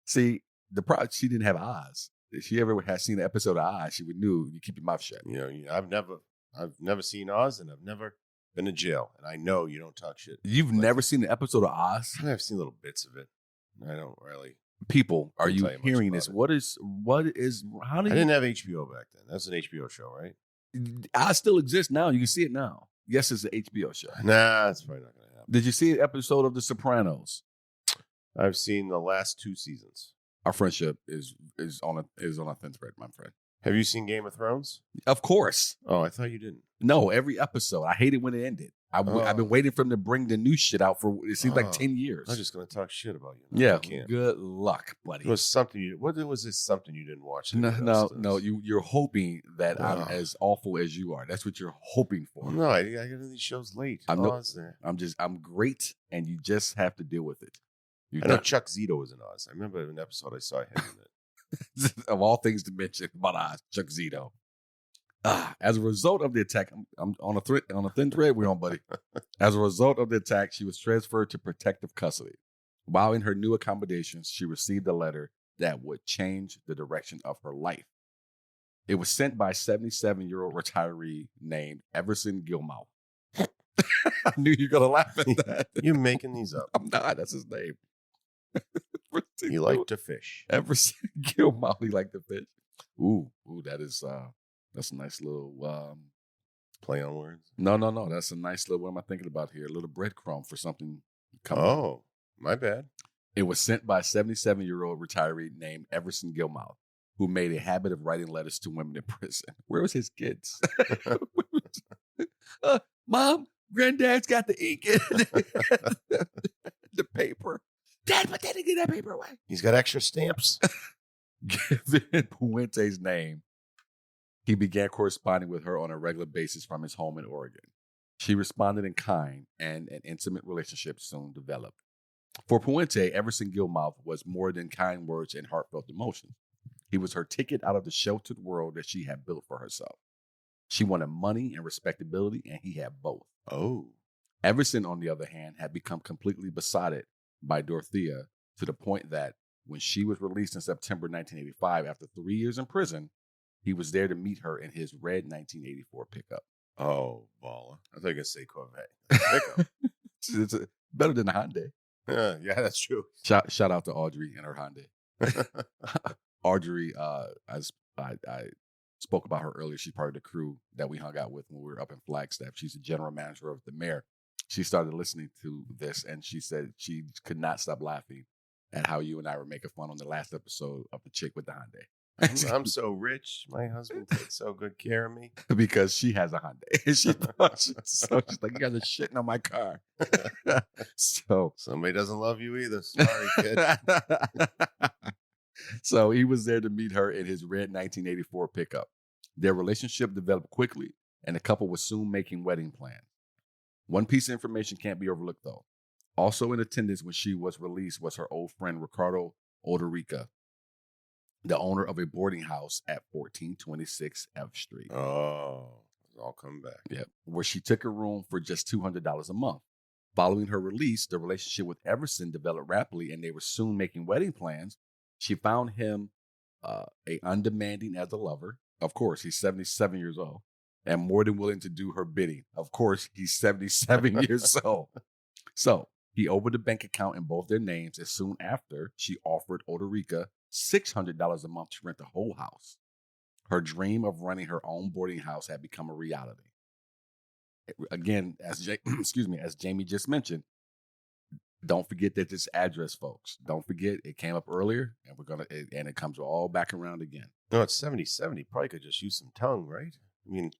See, the problem, she didn't have eyes. If she ever had seen an episode of Oz, she would knew you keep your mouth shut. You know, I've never seen Oz, and I've never been to jail, and I know you don't talk shit. You've never seen an episode of Oz? I've seen little bits of it. I don't really. People, are you hearing this? What is? How do you? I didn't have HBO back then. That's an HBO show, right? Oz still exists now. You can see it now. Yes, it's an HBO show. Nah, that's probably not going to happen. Did you see an episode of The Sopranos? I've seen the last 2 seasons. Our friendship is on a thin thread, my friend. Have you seen Game of Thrones? Of course. Oh, I thought you didn't. No, every episode. I hate it when it ended. I've been waiting for them to bring the new shit out for it seems like 10 years. I'm just going to talk shit about you. No, yeah, good luck, buddy. It was something what was this something you didn't watch? No. You're hoping that I'm as awful as you are. That's what you're hoping for. Well, no, I get into these shows late. I'm great, and you just have to deal with it. I know Chuck Zito was in Oz. I remember an episode I saw him in it. Of all things to mention about Oz, Chuck Zito. As a result of the attack, I'm on a thin thread. We're on, buddy. As a result of the attack, she was transferred to protective custody. While in her new accommodations, she received a letter that would change the direction of her life. It was sent by a 77-year-old retiree named Everson Gilmouth. I knew you were going to laugh at that. You're making these up. I'm not. That's his name. He liked to fish. Everson Gilmouth, he liked to fish. Ooh, that is... That's a nice little play on words. No. That's a nice little. What am I thinking about here? A little breadcrumb for something coming. Oh, my bad. It was sent by a 77-year-old retiree named Everson Gilmouth, who made a habit of writing letters to women in prison. Where was his kids? Mom, Granddad's got the ink in the paper. Dad, but they didn't get that paper away. He's got extra stamps. Given Puente's name, he began corresponding with her on a regular basis from his home in Oregon. She responded in kind, and an intimate relationship soon developed. For Puente, Everson Gilmouth was more than kind words and heartfelt emotions. He was her ticket out of the sheltered world that she had built for herself. She wanted money and respectability, and he had both. Oh. Everson, on the other hand, had become completely besotted by Dorothea to the point that when she was released in September 1985 after 3 years in prison, he was there to meet her in his red 1984 pickup. Oh, baller. I thought you were going to say Corvette. Pickup. It's better than a Hyundai. Yeah, that's true. Shout out to Audrey and her Hyundai. Audrey, I spoke about her earlier. She's part of the crew that we hung out with when we were up in Flagstaff. She's the general manager of the mayor. She started listening to this, and she said she could not stop laughing at how you and I were making fun on the last episode of the chick with the Hyundai. I'm so rich. My husband takes so good care of me. Because she has a Hyundai. She's like, you guys are shitting on my car. So somebody doesn't love you either. Sorry, kid. So he was there to meet her in his red 1984 pickup. Their relationship developed quickly, and the couple was soon making wedding plans. One piece of information can't be overlooked, though. Also in attendance when she was released was her old friend Ricardo Odorica, the owner of a boarding house at 1426 F Street. Oh, it's all come back. Yeah, where she took a room for just $200 a month. Following her release, the relationship with Everson developed rapidly, and they were soon making wedding plans. She found him undemanding as a lover. Of course, he's 77 years old, and more than willing to do her bidding. Of course, he's 77 years old. So he opened a bank account in both their names, and soon after, she offered Odorica $600 a month to rent the whole house. Her dream of running her own boarding house had become a reality. Again, as Jamie just mentioned, don't forget that this address, folks. Don't forget it came up earlier, and it comes all back around again. No, it's 77. You probably could just use some tongue, right? I mean,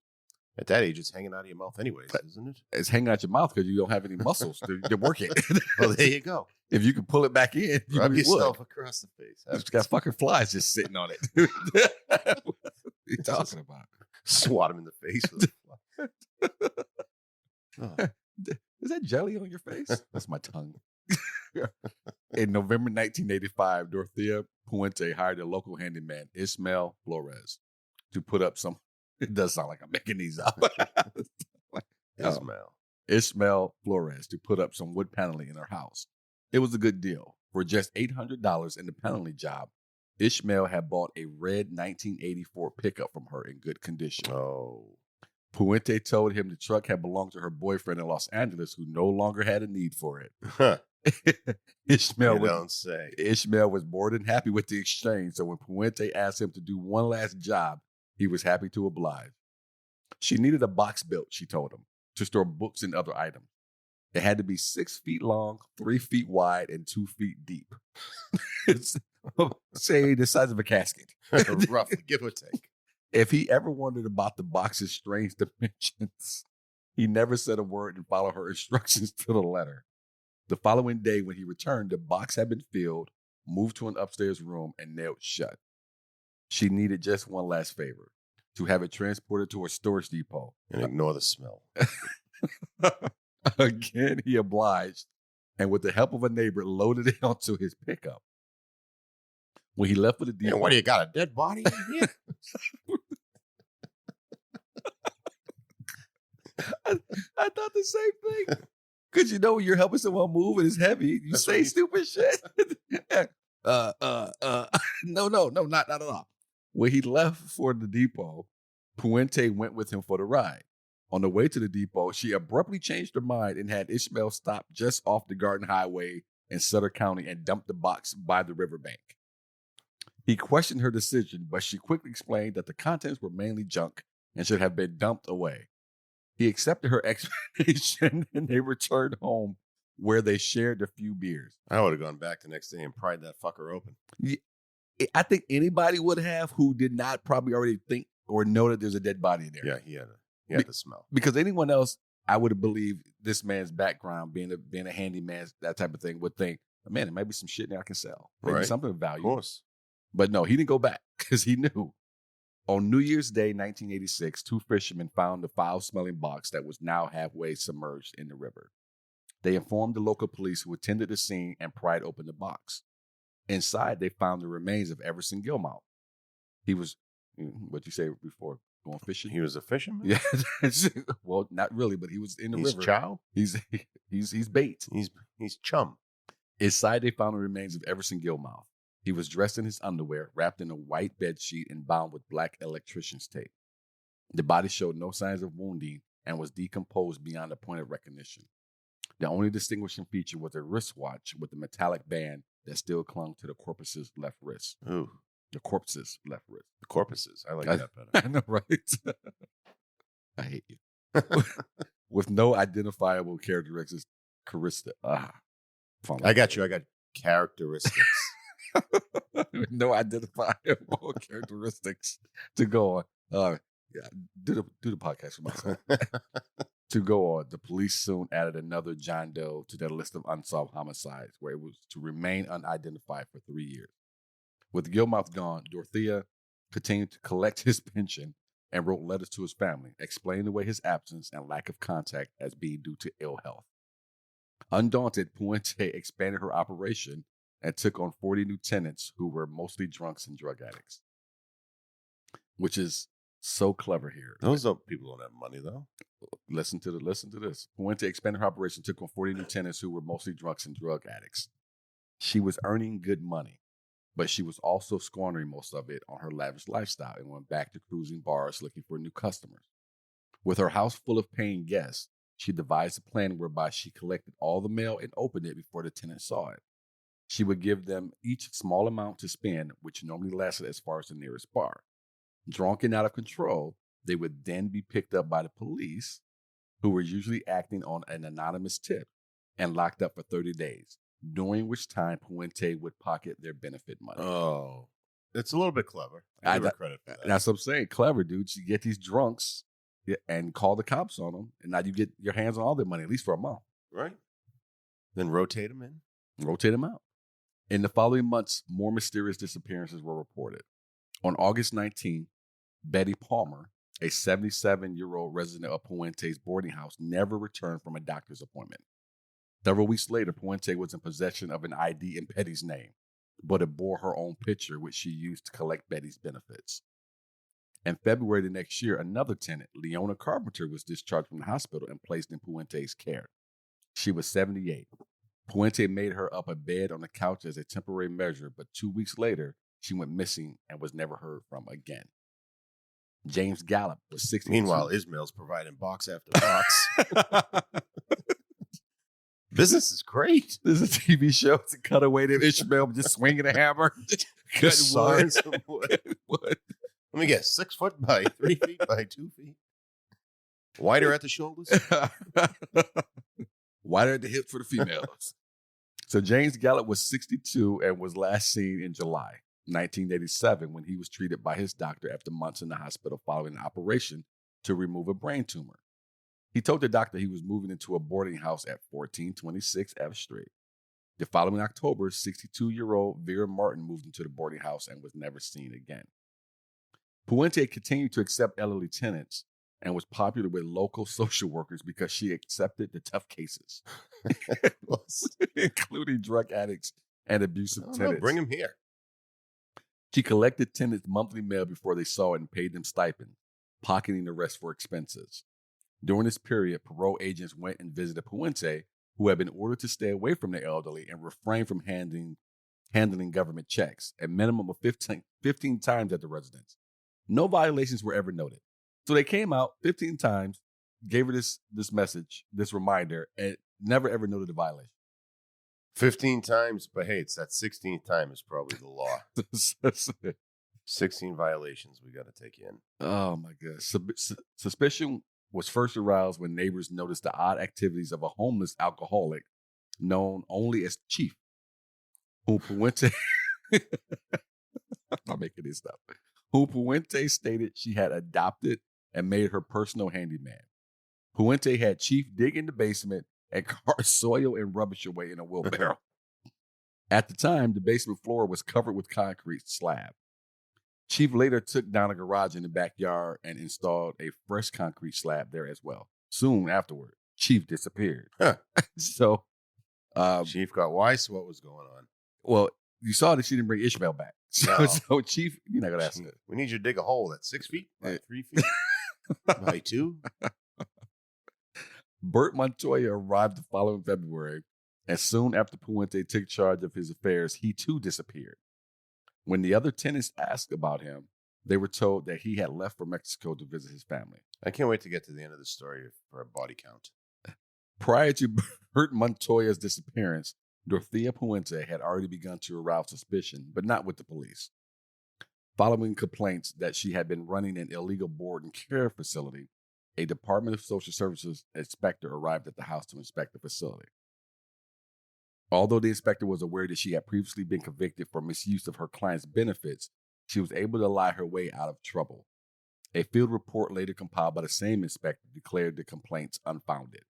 at that age, it's hanging out of your mouth anyways, isn't it? It's hanging out your mouth because you don't have any muscles to work it. Well, there you go. If you can pull it back in, rub yourself across the face. It's got fucking flies just sitting on it. What are you talking about? Swat him in the face with a fly. Oh. Is that jelly on your face? That's my tongue. In November 1985, Dorothea Puente hired a local handyman, Ismael Flores, to put up some. It does sound like I'm making these up. Ismael Flores to put up some wood paneling in her house. It was a good deal. For just $800 in the paneling job, Ishmael had bought a red 1984 pickup from her in good condition. Oh. Puente told him the truck had belonged to her boyfriend in Los Angeles, who no longer had a need for it. Huh. Ishmael was more than happy with the exchange, so when Puente asked him to do one last job, he was happy to oblige. She needed a box built, she told him, to store books and other items. It had to be 6 feet long, 3 feet wide, and 2 feet deep. Say the size of a casket. Roughly, give or take. If he ever wondered about the box's strange dimensions, he never said a word and followed her instructions to the letter. The following day, when he returned, the box had been filled, moved to an upstairs room, and nailed shut. She needed just one last favor, to have it transported to a storage depot. And ignore the smell. Again, he obliged, and with the help of a neighbor, loaded it onto his pickup. When he left for the depot... And what, do you got, a dead body in here? I thought the same thing. Because when you're helping someone move and it's heavy, you say stupid shit. No, not at all. When he left for the depot, Puente went with him for the ride. On the way to the depot, she abruptly changed her mind and had Ishmael stop just off the Garden Highway in Sutter County and dump the box by the riverbank. He questioned her decision, but she quickly explained that the contents were mainly junk and should have been dumped away. He accepted her explanation and they returned home where they shared a few beers. I would have gone back the next day and pried that fucker open. Yeah, I think anybody would have who did not probably already think or know that there's a dead body in there. Yeah, he had the smell. Because anyone else, I would have believed this man's background, being a handyman, that type of thing, would think, man, it might be some shit there I can sell. Maybe something of value. Of course. But no, he didn't go back because he knew. On New Year's Day, 1986, 2 fishermen found the foul-smelling box that was now halfway submerged in the river. They informed the local police, who attended the scene and pried open the box. Inside, they found the remains of Everson Gilmouth. He was, what'd you say before, going fishing? He was a fisherman? Yeah. Well, not really, but he was in the river. He's chow? He's bait. He's chum. Inside, they found the remains of Everson Gilmouth. He was dressed in his underwear, wrapped in a white bedsheet, and bound with black electrician's tape. The body showed no signs of wounding and was decomposed beyond a point of recognition. The only distinguishing feature was a wristwatch with a metallic band that still clung to the corpse's left wrist. Ooh. The corpse's left wrist. The corpses. I like that better. I know, right? I hate you. With no identifiable characteristics. I got you. I got characteristics. No identifiable characteristics to go on. Do the podcast for myself. To go on, the police soon added another John Doe to their list of unsolved homicides, where it was to remain unidentified for 3 years. With Gilmouth gone, Dorothea continued to collect his pension and wrote letters to his family, explaining away his absence and lack of contact as being due to ill health. Undaunted, Puente expanded her operation and took on 40 new tenants who were mostly drunks and drug addicts. Which is so clever here. Those people don't have money, though. Listen to this. Puente expanded her operation, took on 40 new tenants who were mostly drunks and drug addicts. She was earning good money, but she was also squandering most of it on her lavish lifestyle and went back to cruising bars looking for new customers. With her house full of paying guests, she devised a plan whereby she collected all the mail and opened it before the tenants saw it. She would give them each a small amount to spend, which normally lasted as far as the nearest bar. Drunk and out of control, they would then be picked up by the police, who were usually acting on an anonymous tip, and locked up for 30 days, during which time Puente would pocket their benefit money. Oh, it's a little bit clever. I give her credit for that. That's what I'm saying. Clever, dude. You get these drunks and call the cops on them, and now you get your hands on all their money, at least for a month. Right. Then rotate them in. Rotate them out. In the following months, more mysterious disappearances were reported. On August 19th, Betty Palmer, a 77-year-old resident of Puente's boarding house, never returned from a doctor's appointment. Several weeks later, Puente was in possession of an ID in Betty's name, but it bore her own picture, which she used to collect Betty's benefits. In February the next year, another tenant, Leona Carpenter, was discharged from the hospital and placed in Puente's care. She was 78. Puente made her up a bed on the couch as a temporary measure, but 2 weeks later, she went missing and was never heard from again. James Gallup was 62. Meanwhile, Ismail's providing box after box. Business is great. This is a TV show. It's a cutaway to Ishmael just swinging a hammer. Just sawing some wood. Let me guess, 6 foot by 3 feet by 2 feet. Wider at the shoulders? Wider at the hips for the females. So James Gallup was 62 and was last seen in July 1987 when he was treated by his doctor after months in the hospital following an operation to remove a brain tumor. He told the doctor he was moving into a boarding house at 1426 F Street. The following October, 62-year-old Vera Martin moved into the boarding house and was never seen again. Puente continued to accept elderly tenants and was popular with local social workers because she accepted the tough cases, including drug addicts and abusive tenants. Bring them here. She collected tenants' monthly mail before they saw it and paid them stipends, pocketing the rest for expenses. During this period, parole agents went and visited Puente, who had been ordered to stay away from the elderly and refrain from handling government checks, a minimum of 15 times at the residence. No violations were ever noted. So they came out 15 times, gave her this message, this reminder, and never ever noted a violation. 15 times, but hey, it's that 16th time is probably the law. 16 violations we got to take in. Oh, my gosh. Suspicion was first aroused when neighbors noticed the odd activities of a homeless alcoholic known only as Chief, who Puente... I'm not making this up. Who Puente stated she had adopted and made her personal handyman. Puente had Chief dig in the basement and cart soil and rubbish away in a wheelbarrow. At the time, the basement floor was covered with concrete slab. Chief later took down a garage in the backyard and installed a fresh concrete slab there as well. Soon afterward, Chief disappeared. So, Chief got wise to what was going on. Well, you saw that she didn't bring Ishmael back. So Chief, you're not going to ask her. We need you to dig a hole that's 6 feet by 3 feet by 2. Bert Montoya arrived the following February, and soon after Puente took charge of his affairs, he too disappeared. When the other tenants asked about him, they were told that he had left for Mexico to visit his family. I can't wait to get to the end of the story for a body count. Prior to Bert Montoya's disappearance, Dorothea Puente had already begun to arouse suspicion, but not with the police. Following complaints that she had been running an illegal board and care facility, a Department of Social Services inspector arrived at the house to inspect the facility. Although the inspector was aware that she had previously been convicted for misuse of her client's benefits, she was able to lie her way out of trouble. A field report later compiled by the same inspector declared the complaints unfounded.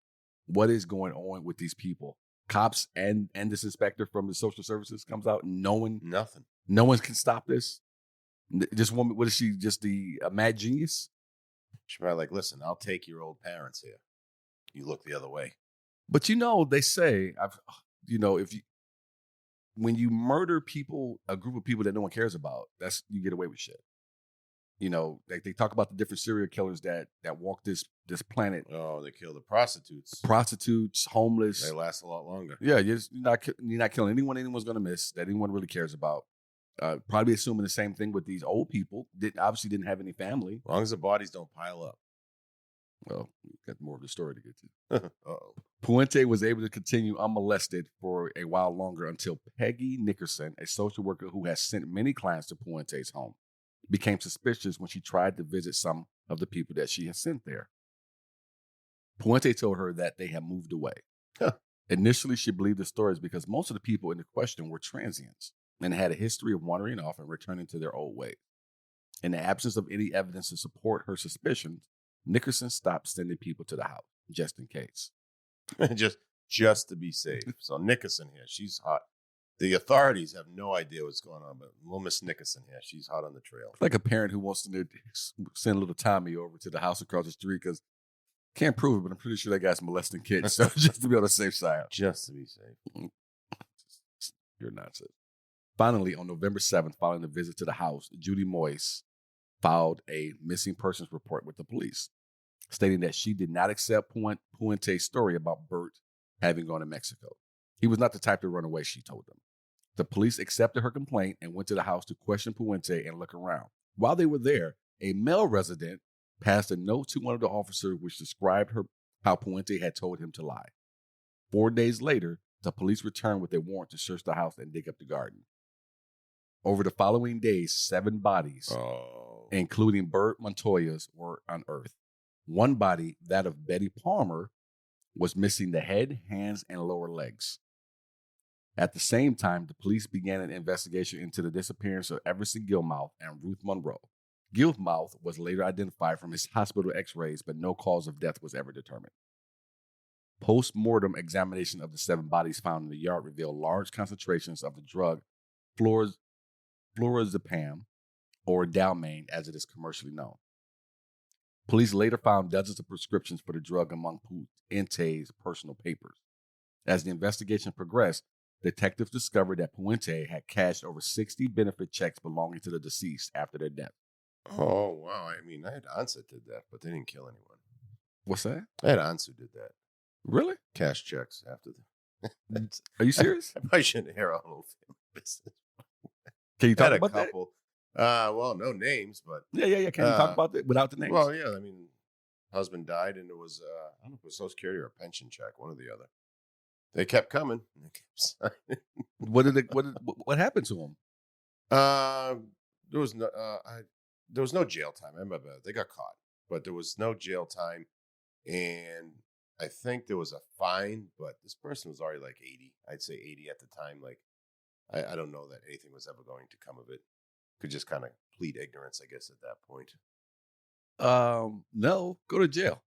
What is going on with these people? Cops and this inspector from the social services comes out knowing nothing. No one can stop this. This woman, what is she? Just the mad genius? She's probably like, listen, I'll take your old parents here. You look the other way. But they say, when you murder people, a group of people that no one cares about, you get away with shit. They talk about the different serial killers that walk this planet. Oh, they kill the prostitutes, homeless. They last a lot longer. Yeah, you're not killing anyone anyone's going to miss that anyone really cares about. Probably assuming the same thing with these old people. Obviously didn't have any family. As long as the bodies don't pile up. Well, we've got more of the story to get to. Uh-oh. Puente was able to continue unmolested for a while longer until Peggy Nickerson, a social worker who has sent many clients to Puente's home, became suspicious when she tried to visit some of the people that she had sent there. Puente told her that they had moved away. Initially, she believed the stories because most of the people in the question were transients and had a history of wandering off and returning to their old ways. In the absence of any evidence to support her suspicions, Nickerson stopped sending people to the house, just in case. just to be safe. So Nickerson here, she's hot. The authorities have no idea what's going on, but little Miss Nickerson here, she's hot on the trail. Like a parent who wants to send little Tommy over to the house across the street because can't prove it, but I'm pretty sure that guy's molesting kids. So just to be on the safe side. Just to be safe. You're nonsense. Finally, on November 7th, following the visit to the house, Judy Moyes filed a missing persons report with the police, stating that she did not accept Puente's story about Bert having gone to Mexico. He was not the type to run away, she told them. The police accepted her complaint and went to the house to question Puente and look around. While they were there, a male resident passed a note to one of the officers which described how Puente had told him to lie. 4 days later, the police returned with a warrant to search the house and dig up the garden. Over the following days, 7 bodies, including Bert Montoya's, were unearthed. One body, that of Betty Palmer, was missing the head, hands, and lower legs. At the same time, the police began an investigation into the disappearance of Everson Gilmouth and Ruth Monroe. Gilmouth was later identified from his hospital x-rays, but no cause of death was ever determined. Post-mortem examination of the 7 bodies found in the yard revealed large concentrations of the drug fluorazepam, or Dalmane as it is commercially known. Police later found dozens of prescriptions for the drug among Puente's personal papers. As the investigation progressed, detectives discovered that Puente had cashed over 60 benefit checks belonging to the deceased after their death. Oh, wow. I mean, I had aunts that did that, but they didn't kill anyone. What's that? I had aunts who did that. Really? Cash checks after the... Are you serious? I probably shouldn't hear our whole family business. Can you talk I had about a couple. Well, no names, but... Yeah. Can you talk about it without the names? Well, yeah. I mean, husband died, and it was, I don't know if it was Social Security or a pension check, one or the other. They kept coming. And they kept signing. What happened to him? There was no jail time. I remember they got caught, but there was no jail time, and I think there was a fine. But this person was already like 80. I'd say 80 at the time. Like, I don't know that anything was ever going to come of it. Could just kind of plead ignorance, I guess, at that point. No, go to jail.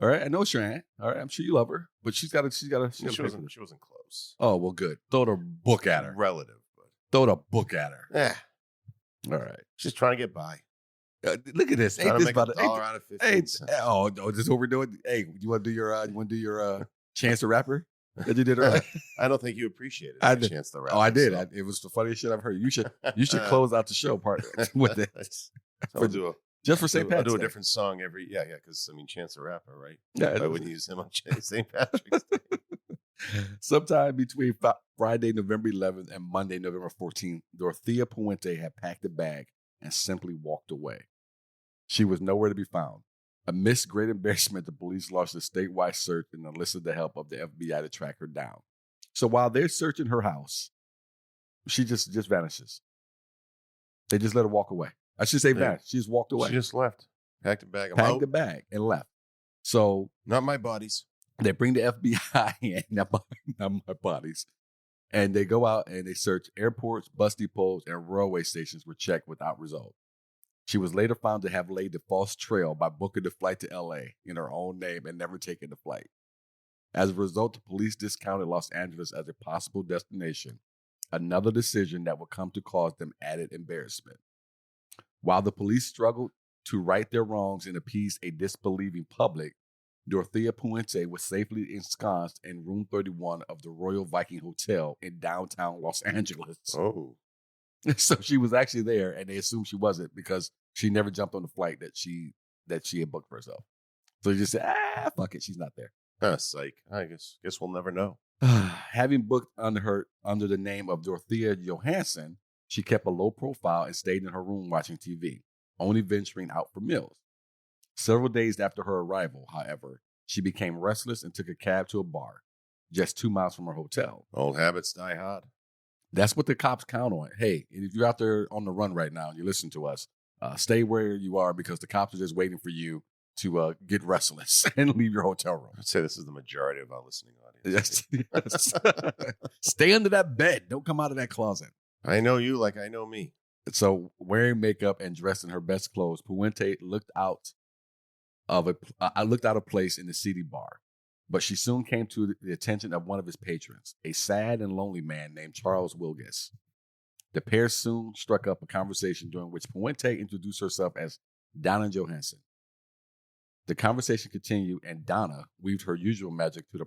All right, I know it's your aunt. All right, I'm sure you love her, but she wasn't close. Oh, well, good. Throw the book at her. Relative, but throw the book at her. Yeah. All right. She's trying to get by. Look at this. Ain't this about $1 out of 15 cents. Oh, this is what we're doing. Hey, you want to do your Chance the Rapper that you did earlier? I don't think you appreciated I did. Chance the Rapper. Oh, I did. So. It was the funniest shit I've heard. You should close out the show part with it. Just for St. Patrick's Day. I'll do a different song every, because, I mean, Chance the Rapper, right? Yeah. I wouldn't use him on St. Patrick's Day. Sometime between Friday, November 11th and Monday, November 14th, Dorothea Puente had packed a bag and simply walked away. She was nowhere to be found. Amidst great embarrassment, the police launched a statewide search and enlisted the help of the FBI to track her down. So while they're searching her house, she just vanishes. They just let her walk away. I should say vanish. She just walked away. She just left. Packed a bag. The bag and left. So not my bodies. They bring the FBI in, not my bodies. And they go out and they search airports, bus depots, and railway stations were checked without result. She was later found to have laid the false trail by booking the flight to L.A. in her own name and never taking the flight. As a result, the police discounted Los Angeles as a possible destination, another decision that would come to cause them added embarrassment. While the police struggled to right their wrongs and appease a disbelieving public, Dorothea Puente was safely ensconced in room 31 of the Royal Viking Hotel in downtown Los Angeles. Oh. So she was actually there, and they assumed she wasn't because she never jumped on the flight that she had booked for herself. So they just said, fuck it, she's not there. Psych. I guess we'll never know. Having booked under the name of Dorothea Johansson, she kept a low profile and stayed in her room watching TV, only venturing out for meals. Several days after her arrival, however, she became restless and took a cab to a bar, just 2 miles from her hotel. Old habits die hard. That's what the cops count on. Hey, if you're out there on the run right now and you listen to us, stay where you are because the cops are just waiting for you to get restless and leave your hotel room. I'd say this is the majority of our listening audience. Yes. Stay under that bed. Don't come out of that closet. I know you like I know me. So wearing makeup and dressed in her best clothes, Puente looked out of place in the seedy bar. But she soon came to the attention of one of his patrons, a sad and lonely man named Charles Wilgus. The pair soon struck up a conversation during which Puente introduced herself as Donna Johansson. The conversation continued, and Donna weaved her usual magic to the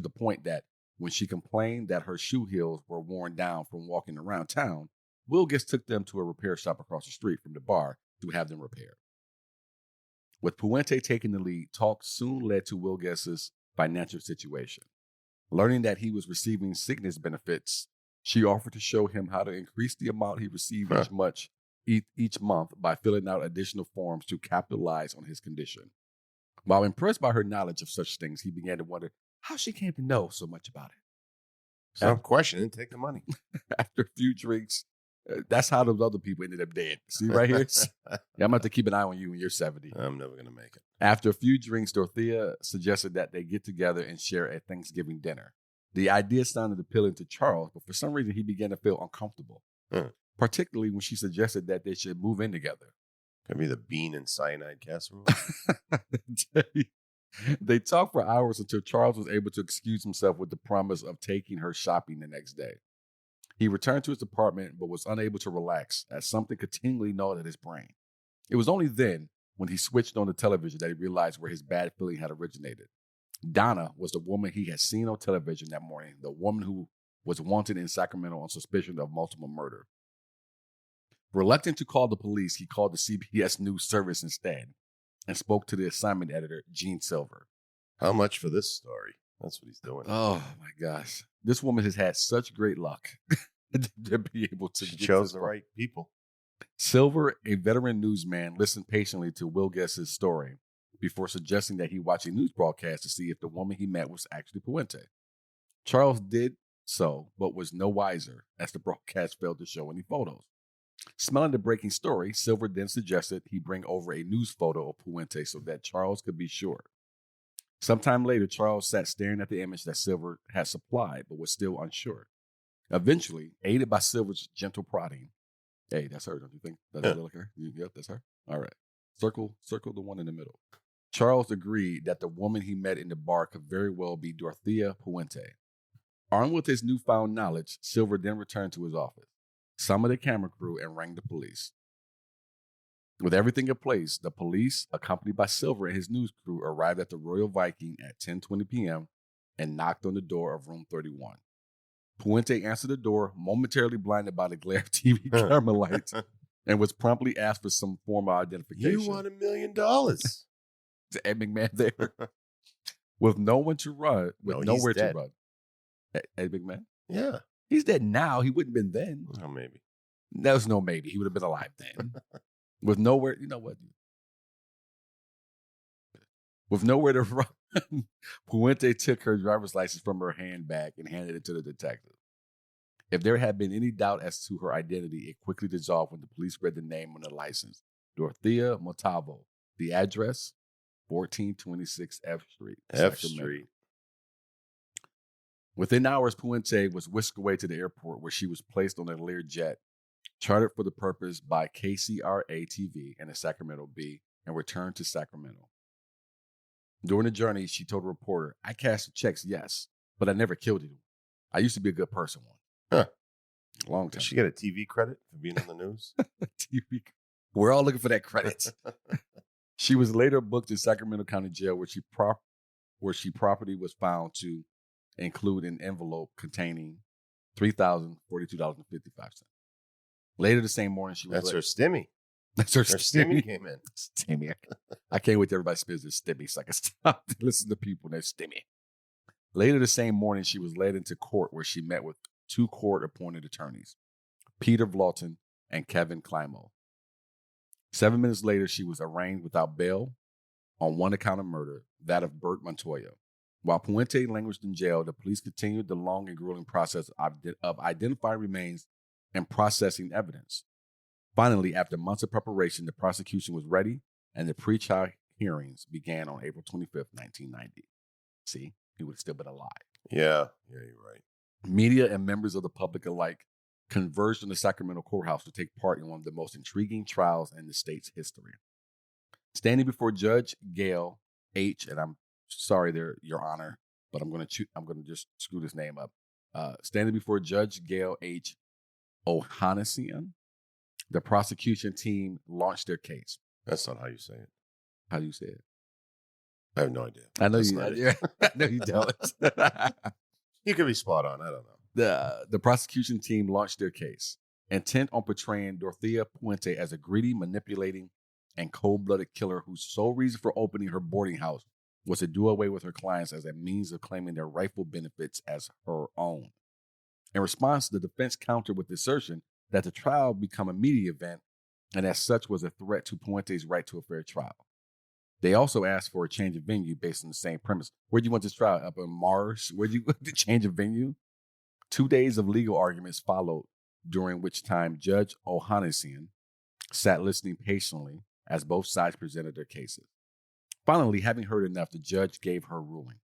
point that when she complained that her shoe heels were worn down from walking around town, Wilgus took them to a repair shop across the street from the bar to have them repaired. With Puente taking the lead, talk soon led to Wilgus's financial situation. Learning that he was receiving sickness benefits, she offered to show him how to increase the amount he received each month by filling out additional forms to capitalize on his condition. While impressed by her knowledge of such things, he began to wonder how she came to know so much about it. No question, take the money. After a few drinks, that's how those other people ended up dead. See right here? Yeah, I'm going to have to keep an eye on you when you're 70. I'm never going to make it. After a few drinks, Dorothea suggested that they get together and share a Thanksgiving dinner. The idea sounded appealing to Charles, but for some reason he began to feel uncomfortable, particularly when she suggested that they should move in together. Could be the bean and cyanide casserole. They talked for hours until Charles was able to excuse himself with the promise of taking her shopping the next day. He returned to his apartment but was unable to relax as something continually gnawed at his brain. It was only then, when he switched on the television, that he realized where his bad feeling had originated. Donna was the woman he had seen on television that morning, the woman who was wanted in Sacramento on suspicion of multiple murder. Reluctant to call the police, he called the CBS News Service instead and spoke to the assignment editor, Gene Silver. How much for this story? That's what he's doing. Oh, my gosh. This woman has had such great luck to be able to. She chose the right people. Silver, a veteran newsman, listened patiently to Wilgus's story before suggesting that he watch a news broadcast to see if the woman he met was actually Puente. Charles did so, but was no wiser as the broadcast failed to show any photos. Smelling the breaking story, Silver then suggested he bring over a news photo of Puente so that Charles could be sure. Sometime later, Charles sat staring at the image that Silver had supplied, but was still unsure. Eventually, aided by Silver's gentle prodding, hey, that's her, don't you think? Does that look like her? Yep, that's her. All right. Circle the one in the middle. Charles agreed that the woman he met in the bar could very well be Dorothea Puente. Armed with his newfound knowledge, Silver then returned to his office, summoned a camera crew, and rang the police. With everything in place, the police, accompanied by Silver and his news crew, arrived at the Royal Viking at 10:20 p.m. and knocked on the door of room 31. Puente answered the door, momentarily blinded by the glare of TV camera lights, and was promptly asked for some form of identification. You want $1 million. Is Ed McMahon there? With nowhere to run. Ed McMahon? Yeah. He's dead now. He wouldn't have been then. Oh, maybe. There was no maybe. He would have been alive then. With nowhere, you know what? With nowhere to run, Puente took her driver's license from her handbag and handed it to the detective. If there had been any doubt as to her identity, it quickly dissolved when the police read the name on the license. Dorothea Montalvo. The address, 1426 F Street. Sacramento. Within hours, Puente was whisked away to the airport where she was placed on a Lear jet, chartered for the purpose by KCRA-TV and the Sacramento Bee, and returned to Sacramento. During the journey, she told a reporter, I cashed the checks, yes, but I never killed anyone. I used to be a good person once. Huh. Long time. Did she get a TV credit for being on the news? TV. We're all looking for that credit. She was later booked in Sacramento County Jail, where she property was found to include an envelope containing $3,042.55. Later the same morning, she was. That's her stimmy. That's her stimmy came in. Stimmy. I can't wait till everybody spends their stimmy so I can stop to listen to people and their stimmy. Later the same morning, she was led into court where she met with two court-appointed attorneys, Peter Vlaughton and Kevin Climo. 7 minutes later, she was arraigned without bail on one account of murder, that of Bert Montoya. While Puente languished in jail, the police continued the long and grueling process of identifying remains and processing evidence. Finally, after months of preparation, the prosecution was ready, and the pre-trial hearings began on April 25th, 1990. See, he would have still been alive. Yeah, you're right. Media and members of the public alike converged on the Sacramento courthouse to take part in one of the most intriguing trials in the state's history. Standing before Judge Gail H., and I'm sorry there, Your Honor, but I'm going to just screw this name up. Standing before Judge Gail H. Ohanessian, the prosecution team launched their case. That's not how you say it. How do you say it? I have no idea. I know That's you. not it. I know you don't. You could be spot on. I don't know. The prosecution team launched their case, intent on portraying Dorothea Puente as a greedy, manipulating, and cold-blooded killer whose sole reason for opening her boarding house was to do away with her clients as a means of claiming their rightful benefits as her own. In response, the defense countered with the assertion that the trial become a media event and as such was a threat to Puente's right to a fair trial. They also asked for a change of venue based on the same premise. Where'd you want this trial? Up in Mars? Where'd you want to change of venue? 2 days of legal arguments followed, during which time Judge Ohanessian sat listening patiently as both sides presented their cases. Finally, having heard enough, the judge gave her ruling.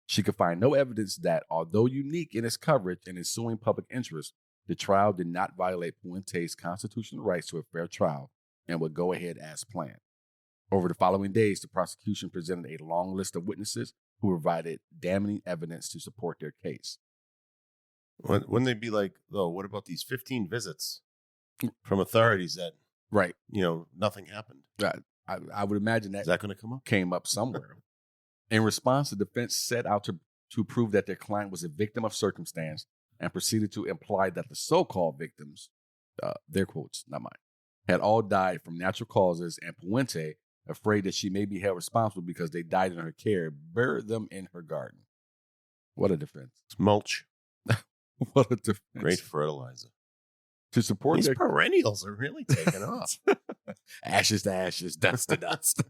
She could find no evidence that, although unique in its coverage and ensuing public interest, the trial did not violate Puente's constitutional rights to a fair trial and would go ahead as planned. Over the following days, the prosecution presented a long list of witnesses who provided damning evidence to support their case. Wouldn't they be like, oh, what about these 15 visits from authorities that, right, nothing happened? I would imagine that Is that going to come up? Came up somewhere. In response, the defense set out to prove that their client was a victim of circumstance and proceeded to imply that the so-called victims, their quotes, not mine, had all died from natural causes, and Puente, afraid that she may be held responsible because they died in her care, buried them in her garden. What a defense. It's mulch. What a defense. Great fertilizer. To support These their perennials are really taking off. Ashes to ashes, dust to dust.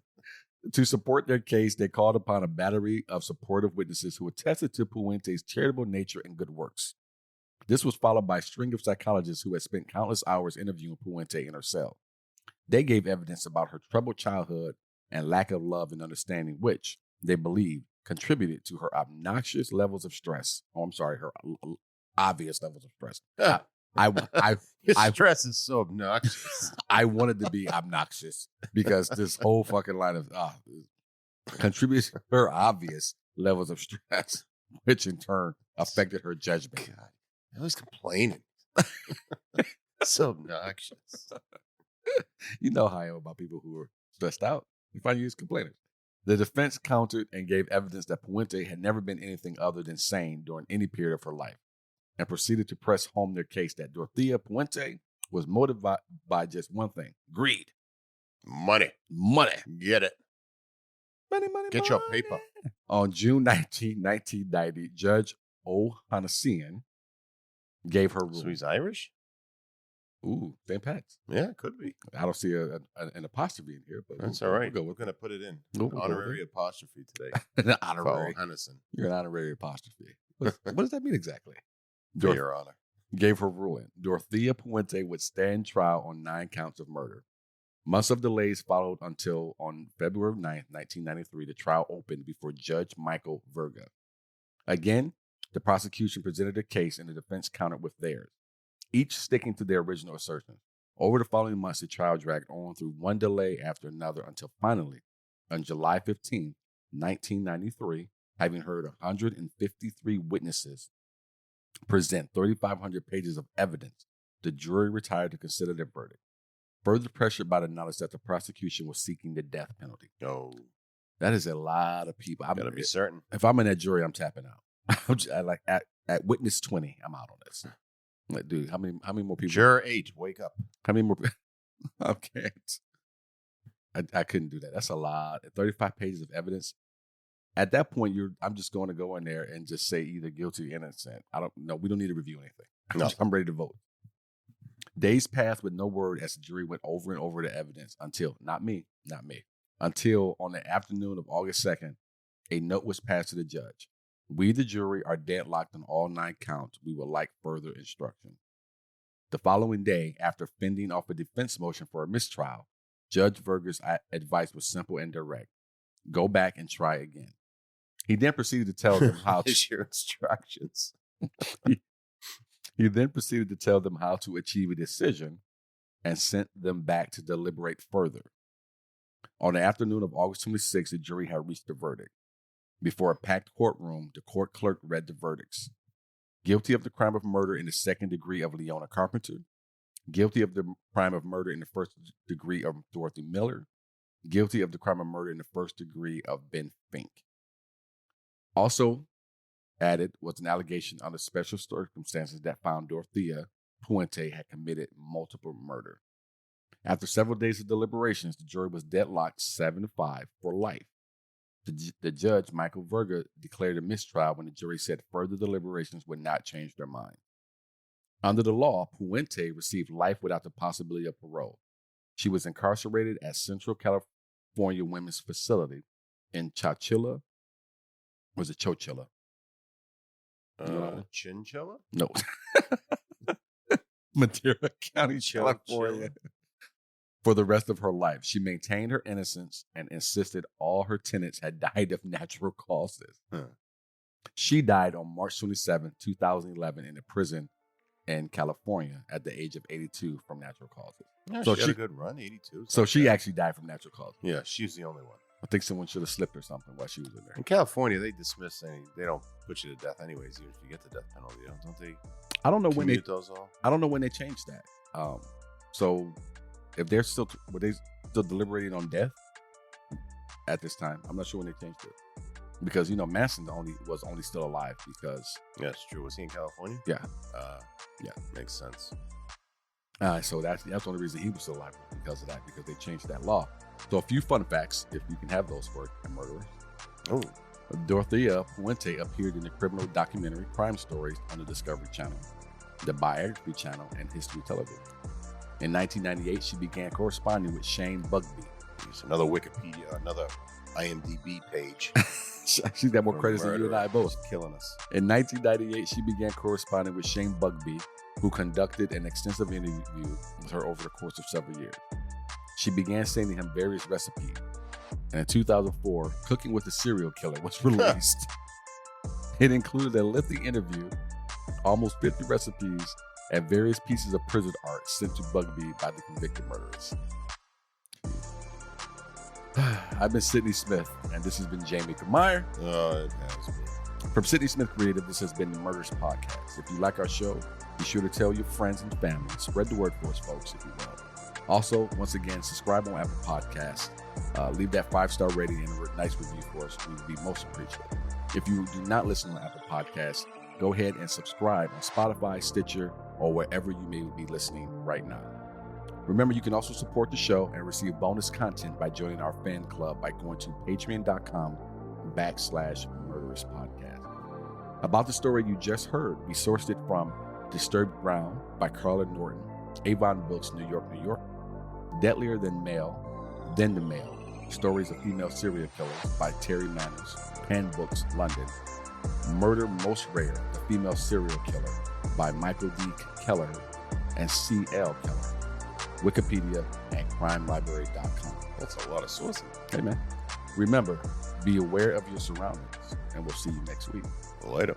To support their case, they called upon a battery of supportive witnesses who attested to Puente's charitable nature and good works. This was followed by a string of psychologists who had spent countless hours interviewing Puente in her cell. They gave evidence about her troubled childhood and lack of love and understanding, which, they believed, contributed to her obnoxious levels of stress. Her obvious levels of stress. Stress is so obnoxious. I wanted to be obnoxious because this whole fucking line of contributed to her obvious levels of stress, which in turn affected her judgment. God, I was complaining. So obnoxious. You know how I am about people who are stressed out. You find you as complainers. The defense countered and gave evidence that Puente had never been anything other than sane during any period of her life, and proceeded to press home their case that Dorothea Puente was motivated by just one thing: greed. Money. Get it. Money. Get your paper. On June 19, 1990, Judge Ohanessian gave her ruling. So he's Irish? Ooh, St. Pat's. Yeah, it could be. I don't see an apostrophe in here, but that's all right. We're going to put it in. Honorary apostrophe today. An honorary. Hennison. You're an honorary apostrophe. What does that mean exactly? Your Honor. Gave her ruling. Dorothea Puente would stand trial on 9 counts of murder. Months of delays followed until on February 9th, 1993, the trial opened before Judge Michael Verga. Again, the prosecution presented a case and the defense countered with theirs, each sticking to their original assertions. Over the following months, the trial dragged on through one delay after another until finally, on July 15, 1993, having heard 153 witnesses present 3,500 pages of evidence, the jury retired to consider their verdict, further pressured by the knowledge that the prosecution was seeking the death penalty. Oh, that is a lot of people. Gotta be certain. If I'm in that jury, I'm tapping out. At witness 20, I'm out on this. Like, dude, how many more people? Juror 8, wake up. How many more people? I can't. I couldn't do that. That's a lot. 35 pages of evidence. At that point, I'm just going to go in there and just say either guilty or innocent. We don't need to review anything. No. I'm ready to vote. Days passed with no word as the jury went over and over the evidence until, not me, until on the afternoon of August 2nd, a note was passed to the judge. We, the jury, are deadlocked on all 9 counts. We would like further instruction. The following day, after fending off a defense motion for a mistrial, Judge Verga's advice was simple and direct. Go back and try again. He then proceeded to tell them how to your instructions. He then proceeded to tell them how to achieve a decision and sent them back to deliberate further. On the afternoon of August 26th, the jury had reached a verdict. Before a packed courtroom, the court clerk read the verdicts. Guilty of the crime of murder in the second degree of Leona Carpenter. Guilty of the crime of murder in the first degree of Dorothy Miller. Guilty of the crime of murder in the first degree of Ben Fink. Also added was an allegation under special circumstances that found Dorothea Puente had committed multiple murder. After several days of deliberations, the jury was deadlocked 7-5 for life. The judge, Michael Verga, declared a mistrial when the jury said further deliberations would not change their mind. Under the law, Puente received life without the possibility of parole. She was incarcerated at Central California Women's Facility in Chowchilla. Was it Chochilla? Chinchilla? No. Madera County, California. For the rest of her life, she maintained her innocence and insisted all her tenants had died of natural causes. She died on March 27, 2011 in a prison in California at the age of 82 from natural causes. Yeah, so she had a good run, 82. So she actually died from natural causes. Yeah, she's the only one. I think someone should have slipped or something while she was in there. In California, they dismiss they don't put you to death anyways, even if you get the death penalty, don't they? I don't know when they those all? I don't know when they changed that. So if they're were they still deliberating on death at this time? I'm not sure when they changed it. Because Manson was only still alive because it's true. Was he in California? Yeah. Yeah, makes sense. So that's the only reason he was still alive because of that, because they changed that law. So a few fun facts, if you can have those for a murderer. Oh. Dorothea Puente appeared in the criminal documentary Crime Stories on the Discovery Channel, the Biography Channel, and History Television. In 1998, she began corresponding with Shane Bugbee. He's another Wikipedia, another IMDb page. She's got more credits than you and I both. Killing us. In 1998, she began corresponding with Shane Bugbee, who conducted an extensive interview with her over the course of several years. She began sending him various recipes. And in 2004, Cooking with a Serial Killer was released. It included a lengthy interview, almost 50 recipes, and various pieces of prison art sent to Bugbee by the convicted murderers. I've been Sidney Smith, and this has been Jamie Meyer. It has been. From Sidney Smith Creative, this has been the Murderess Podcast. If you like our show, be sure to tell your friends and family. Spread the word for us, folks, if you will. Also, once again, subscribe on Apple Podcasts. Leave that 5-star rating and a nice review for us. We would be most appreciative. If you do not listen on Apple Podcasts, go ahead and subscribe on Spotify, Stitcher, or wherever you may be listening right now. Remember, you can also support the show and receive bonus content by joining our fan club by going to patreon.com/Murderess Podcast. About the story you just heard, we sourced it from Disturbed Ground by Carla Norton, Avon Books, New York, New York, Deadlier Than the Male, Stories of Female Serial Killers by Terry Manners, Pan Books, London, Murder Most Rare, The Female Serial Killer by Michael D. Keller and C.L. Keller, Wikipedia, and CrimeLibrary.com. That's a lot of sources. Hey, man. Remember, be aware of your surroundings, and we'll see you next week. Later.